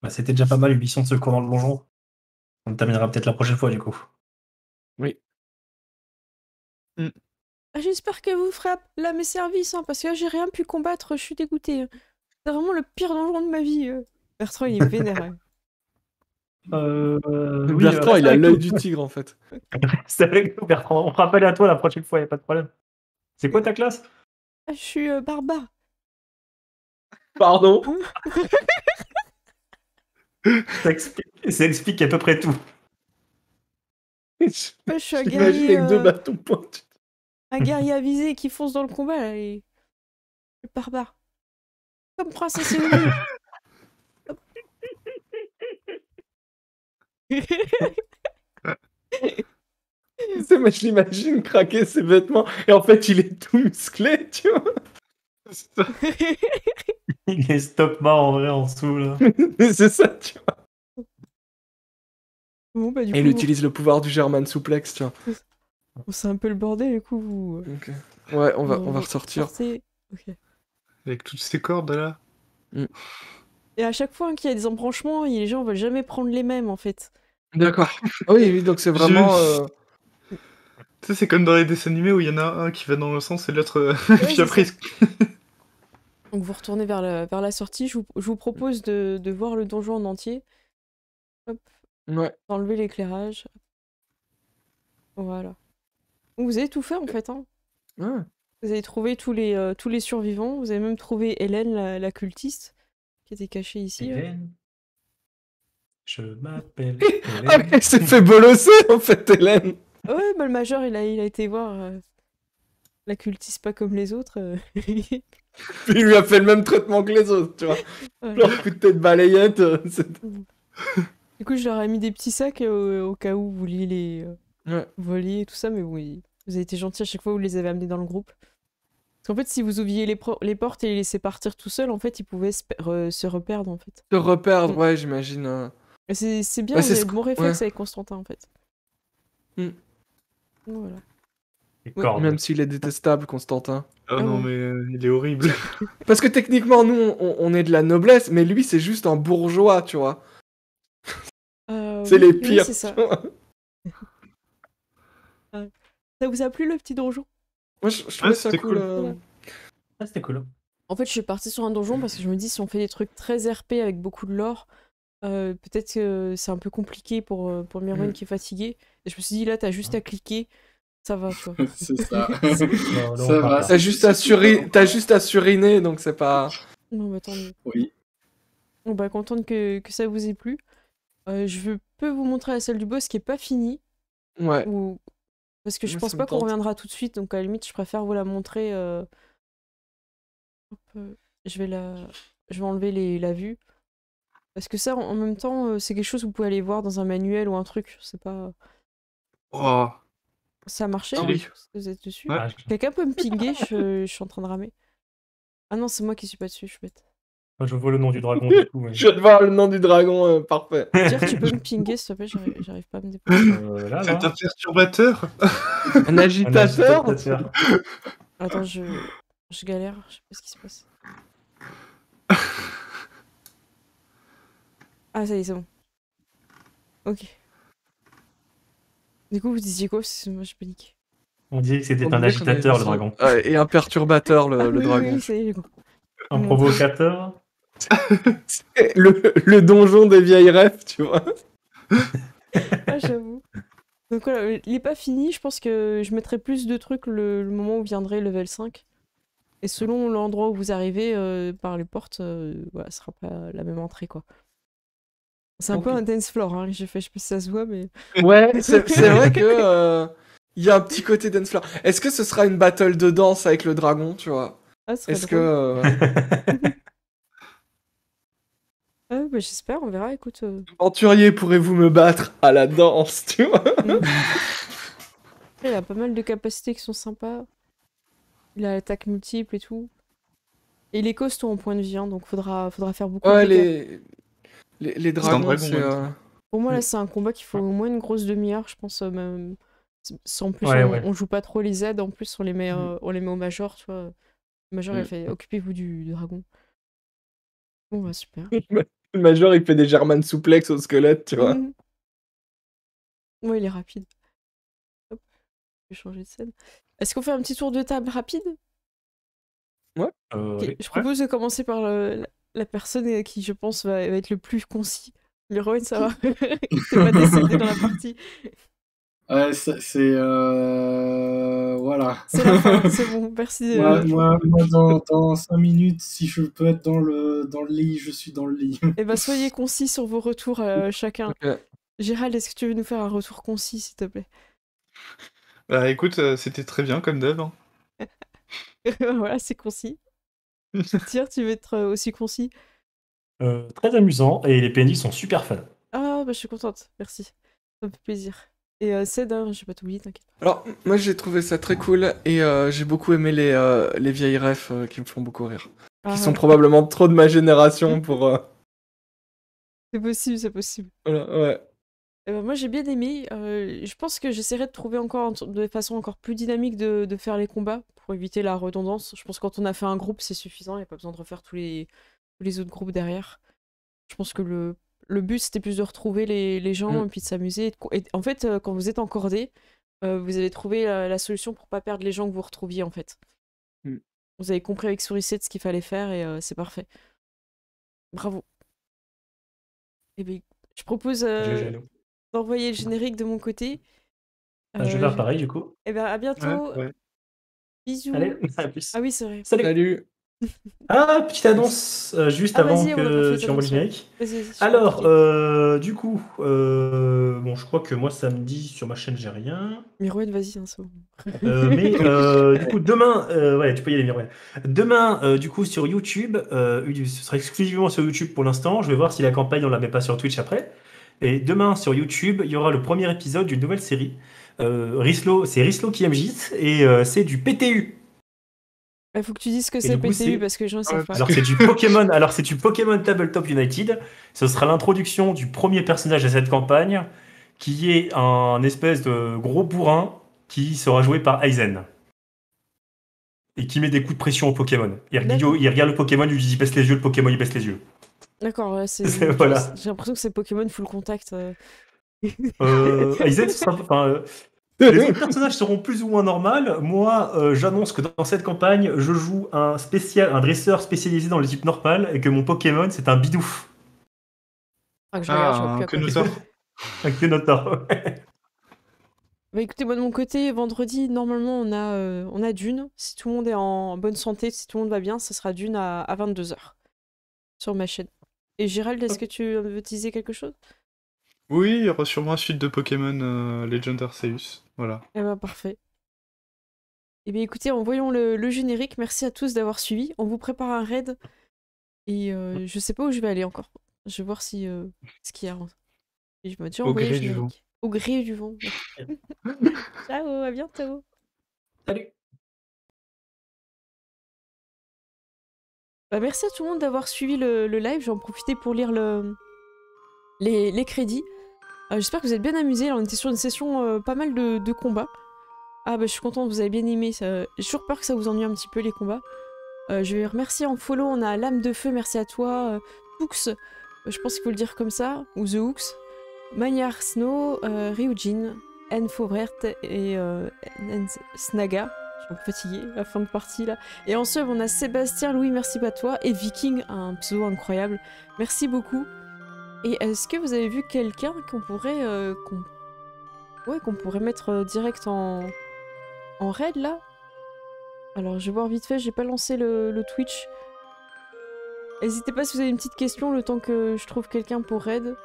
Bah, c'était déjà pas mal une mission de secours dans le donjon. On le terminera peut-être la prochaine fois du coup. Oui. Ah, j'espère que vous ferez là mes services hein, parce que là, j'ai rien pu combattre, je suis dégoûtée. Hein. C'est vraiment le pire donjon de ma vie. Bertrand il est vénère. Hein. Oui, Bertrand, reste il a avec l'œil nous. du tigre en fait. Reste avec nous, Bertrand. On fera appel à toi la prochaine fois, y a pas de problème. C'est quoi ta classe? Ah, je suis barbare. Pardon. Ça explique à peu près tout. Ouais, je suis un J'imagine guerrier, avec deux bâtons pointus. un guerrier avisé qui fonce dans le combat là, et je suis barbare. Comme princesse Émilie. Tu sais, moi je l'imagine craquer ses vêtements et en fait il est tout musclé, tu vois. Il est stop mort en vrai en dessous là. C'est ça, tu vois. Bon, bah, du Et il coup, utilise le pouvoir du German Suplex, tu vois. bon, c'est un peu le bordel, du coup, vous... Ok. Ouais, on va ressortir. sortez. Ok. Avec toutes ces cordes là. Mm. Et à chaque fois qu'il y a des embranchements, les gens veulent jamais prendre les mêmes en fait. D'accord. Ah oui, donc c'est vraiment. Tu sais, c'est comme dans les dessins animés où il y en a un qui va dans le sens et l'autre. Ouais, Puis c'est après. ça. Donc vous retournez vers la sortie. Je vous propose de voir le donjon en entier. Hop, Ouais. enlever l'éclairage. Voilà. Donc vous avez tout fait en fait. Hein. Ouais. Vous avez trouvé tous les survivants. Vous avez même trouvé Hélène, la cultiste, qui était cachée ici. Là. Hélène. Je m'appelle Ah, Hélène. elle s'est fait bolosser en fait, Hélène. Ouais, bah, le major, il a été voir la cultiste pas comme les autres. Puis il lui a fait le même traitement que les autres, tu vois. Voilà. Leur coup de tête balayette. Du coup, je leur ai mis des petits sacs au cas où vous vouliez les Ouais. voler et tout ça, mais oui, vous avez été gentils à chaque fois où vous les avez amenés dans le groupe. Parce qu'en fait, si vous ouvriez les portes et les laissez partir tout seuls, en fait, ils pouvaient se reperdre, en fait. Se reperdre, ouais, j'imagine. Et c'est bien, Bah, vous c'est avez ce de bons que- réflexes ouais. avec Constantin, en fait. Mm. Donc, voilà. Les Ouais. cordes. Même s'il est détestable, Constantin. Oh Ah non, ouais. mais il est horrible. Parce que techniquement, nous, on est de la noblesse, mais lui, c'est juste un bourgeois, tu vois. C'est Oui, les oui, pires. c'est ça. tu vois. Ça vous a plu, le petit donjon? Moi, je trouvais ça c'était cool. cool. Voilà. Ah, c'était cool. En fait, je suis partie sur un donjon parce que je me dis, si on fait des trucs très RP avec beaucoup de lore, peut-être que c'est un peu compliqué pour une héroïne qui est fatiguée. Et je me suis dit, là, t'as juste à cliquer, ça va, tu vois. C'est ça. Non, Ça va. T'as juste à suriner, donc c'est pas. Non, bah tant mieux. Oui. Bon, bah, contente que ça vous ait plu. Peux vous montrer la salle du boss qui est pas finie. Ouais. Parce que je Moi, pense ça me pas qu'on tente. reviendra tout de suite, donc à la limite, je préfère vous la montrer. Hop, je vais enlever la vue. Parce que ça, en même temps, c'est quelque chose que vous pouvez aller voir dans un manuel ou un truc. C'est pas. Oh. Ça a marché? Stylé. Est-ce que vous êtes dessus? Ouais. Ah, Quelqu'un peut me pinguer? Je suis en train de ramer. Ah non, c'est moi qui suis pas dessus, je suis bête. je vois le nom du dragon du coup. Je viens de voir le nom du dragon, parfait. Dire, tu peux me pinguer, s'il te plaît, j'arrive pas à me déplacer. Là, C'est là. un perturbateur. Un agitateur. agitateur. Attends, je galère, je sais pas ce qui se passe. Ah, ça y est, c'est bon. Ok. Du coup, vous disiez quoi? Parce que moi, je panique. On disait que c'était On un disait qu'on avait agitateur, le besoin- dragon. Ouais, et un perturbateur, le Ah oui, dragon. oui, ça y est, j'ai compris. Un provocateur. Le donjon des vieilles rêves, tu vois. Ah, j'avoue. Donc voilà, il est pas fini, je pense que je mettrai plus de trucs le moment où viendrait level 5. Et selon l'endroit où vous arrivez par les portes, voilà, ce sera pas la même entrée, quoi. C'est un peu un dance floor, hein, j'ai fait, je sais pas si ça se voit, mais... Ouais, c'est vrai que il y a un petit côté dance floor. Est-ce que ce sera une battle de danse avec le dragon, tu vois? Ah, ce serait Est-ce drôle. que Ah, bah, j'espère, on verra, écoute. aventurier, pourrez-vous me battre à la danse, tu vois? Il a pas mal de capacités qui sont sympas. Il a l'attaque multiple et tout. Et il est costaud en point de vie, hein, donc faudra faire beaucoup Ouais, de dégâts. les dragons, dragon, c'est Pour moi, là, c'est un combat qu'il faut au moins une grosse demi-heure, je pense. Même... En plus, Ouais, on joue pas trop les aides, en plus, on les met au major, tu vois. Le major, il fait occupez-vous du dragon. Bon, bah, super. le major, il fait des German souplex au squelette, tu vois. Ouais, il est rapide. Hop, je vais changer de scène. Est-ce qu'on fait un petit tour de table rapide? Ok, Oui. je propose de commencer par la personne qui, je pense, va être le plus concis. Leroy, ça va? T'es pas décédé dans la partie. Ouais, c'est voilà. C'est la fin, c'est bon, merci. Moi, dans 5 minutes, si je peux être dans le lit, je suis dans le lit. Eh ben, soyez concis sur vos retours chacun. Ok. Gérald, est-ce que tu veux nous faire un retour concis, s'il te plaît? Bah écoute, c'était très bien comme d'hab. Hein. Voilà, c'est concis. Tiens, tu veux être aussi concis? Très amusant et les PNJ sont super fun. Ah, bah je suis contente, merci. Ça me fait plaisir. Et Ced, hein, je vais pas t'oublier, t'inquiète. Alors, moi, j'ai trouvé ça très cool et j'ai beaucoup aimé les vieilles refs qui me font beaucoup rire. Qui sont probablement trop de ma génération pour... C'est possible, c'est possible. Voilà, ouais. Moi j'ai bien aimé. Je pense que j'essaierai de trouver encore de façon encore plus dynamique de faire les combats pour éviter la redondance. Je pense que quand on a fait un groupe, c'est suffisant. Il n'y a pas besoin de refaire tous les les autres groupes derrière. Je pense que le but, c'était plus de retrouver les gens et puis de s'amuser. Et en fait, quand vous êtes en cordée, vous avez trouvé la solution pour pas perdre les gens que vous retrouviez, en fait. Mm. Vous avez compris avec Sourisette ce qu'il fallait faire et c'est parfait. Bravo. Eh bien, je propose d'envoyer le générique de mon côté. Je vais faire pareil, du coup. Eh bien, à bientôt. Ouais. Bisous. Allez, à plus. Ah oui, c'est vrai. Salut. Salut. Ah, petite annonce, juste avant vas-y, on n'a pas que fait tu envoies le cette annonce, générique. Vas-y, je suis Alors, compliquée. du coup, bon, je crois que moi, samedi, sur ma chaîne, j'ai rien. Mirouen, vas-y, hein, c'est bon. Mais du coup, demain, ouais, tu peux y aller, Mirouen. Demain, du coup, sur YouTube, ce sera exclusivement sur YouTube pour l'instant. Je vais voir si la campagne, on la met pas sur Twitch après. Et demain, sur YouTube, il y aura le premier épisode d'une nouvelle série. C'est Rislo qui MJ et c'est du PTU. Il faut que tu dises ce que Et c'est du coup, PTU c'est- parce que les gens ne savent pas. Alors c'est du Pokémon. Alors c'est du Pokémon Tabletop United. Ce sera l'introduction du premier personnage de cette campagne, qui est un espèce de gros bourrin qui sera joué par Aizen et qui met des coups de pression au Pokémon. D'accord. Il regarde le Pokémon, il lui dit il baisse les yeux, le Pokémon il baisse les yeux. D'accord, ouais, Voilà. j'ai l'impression que c'est Pokémon full contact. Aizen, ce sera, les autres personnages seront plus ou moins normales. Moi, j'annonce que dans cette campagne, je joue un dresseur spécialisé dans les types normales et que mon Pokémon c'est un bidouf. Ah, que je regarde, je vois Ah, plus un à quoi. Quenosaur. Un Quenosaur. Bah écoutez, moi de mon côté, vendredi, normalement, on a Dune. Si tout le monde est en bonne santé, si tout le monde va bien, ça sera Dune à 22h sur ma chaîne. Et Gérald, est-ce que tu veux teaser quelque chose? Oui, il y aura sûrement une suite de Pokémon Legend Arceus. Voilà. Eh ben parfait. Eh bien écoutez, envoyons le générique. Merci à tous d'avoir suivi. On vous prépare un raid. Et je sais pas où je vais aller encore. Je vais voir si ce qu'il y a. Et je me dis Au envoyer le gré du vent. générique. Au gré du vent. Ciao, à bientôt. Salut. Bah, merci à tout le monde d'avoir suivi le live. Je vais en profiter pour lire les crédits. J'espère que vous êtes bien amusés. Là, on était sur une session pas mal de combats. Ah bah je suis contente, vous avez bien aimé. J'ai toujours peur que ça vous ennuie un petit peu les combats. Je vais remercier en follow, on a Lame de Feu, merci à toi. Hooks, je pense qu'il faut le dire comme ça, ou The Hooks. Magnard Snow, Ryujin, N Fauvert et N Snaga. Je suis un peu fatiguée, la fin de partie là. Et en sub, on a Sébastien, Louis, merci à toi. Et Viking, un pseudo incroyable. Merci beaucoup. Et est-ce que vous avez vu quelqu'un qu'on pourrait, qu'on pourrait mettre direct en raid là? Alors je vais voir vite fait, j'ai pas lancé le Twitch. N'hésitez pas si vous avez une petite question le temps que je trouve quelqu'un pour raid.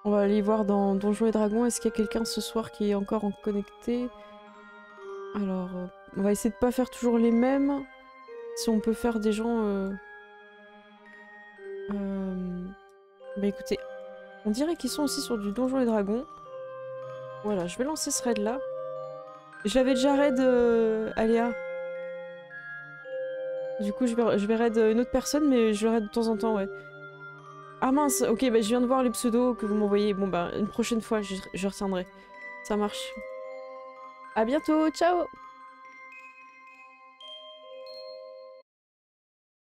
On va aller voir dans Donjons et Dragons. Est-ce qu'il y a quelqu'un ce soir qui est encore en connecté? Alors, on va essayer de pas faire toujours les mêmes. Si on peut faire des gens... Bah écoutez, on dirait qu'ils sont aussi sur du Donjons et Dragons. Voilà, je vais lancer ce raid là. Je l'avais déjà raid, Aléa. Du coup, je vais raid une autre personne, mais je le raid de temps en temps, ouais. Ah mince, ok, bah je viens de voir les pseudos que vous m'envoyez. Bon bah, une prochaine fois, je retiendrai. Ça marche. À bientôt, ciao!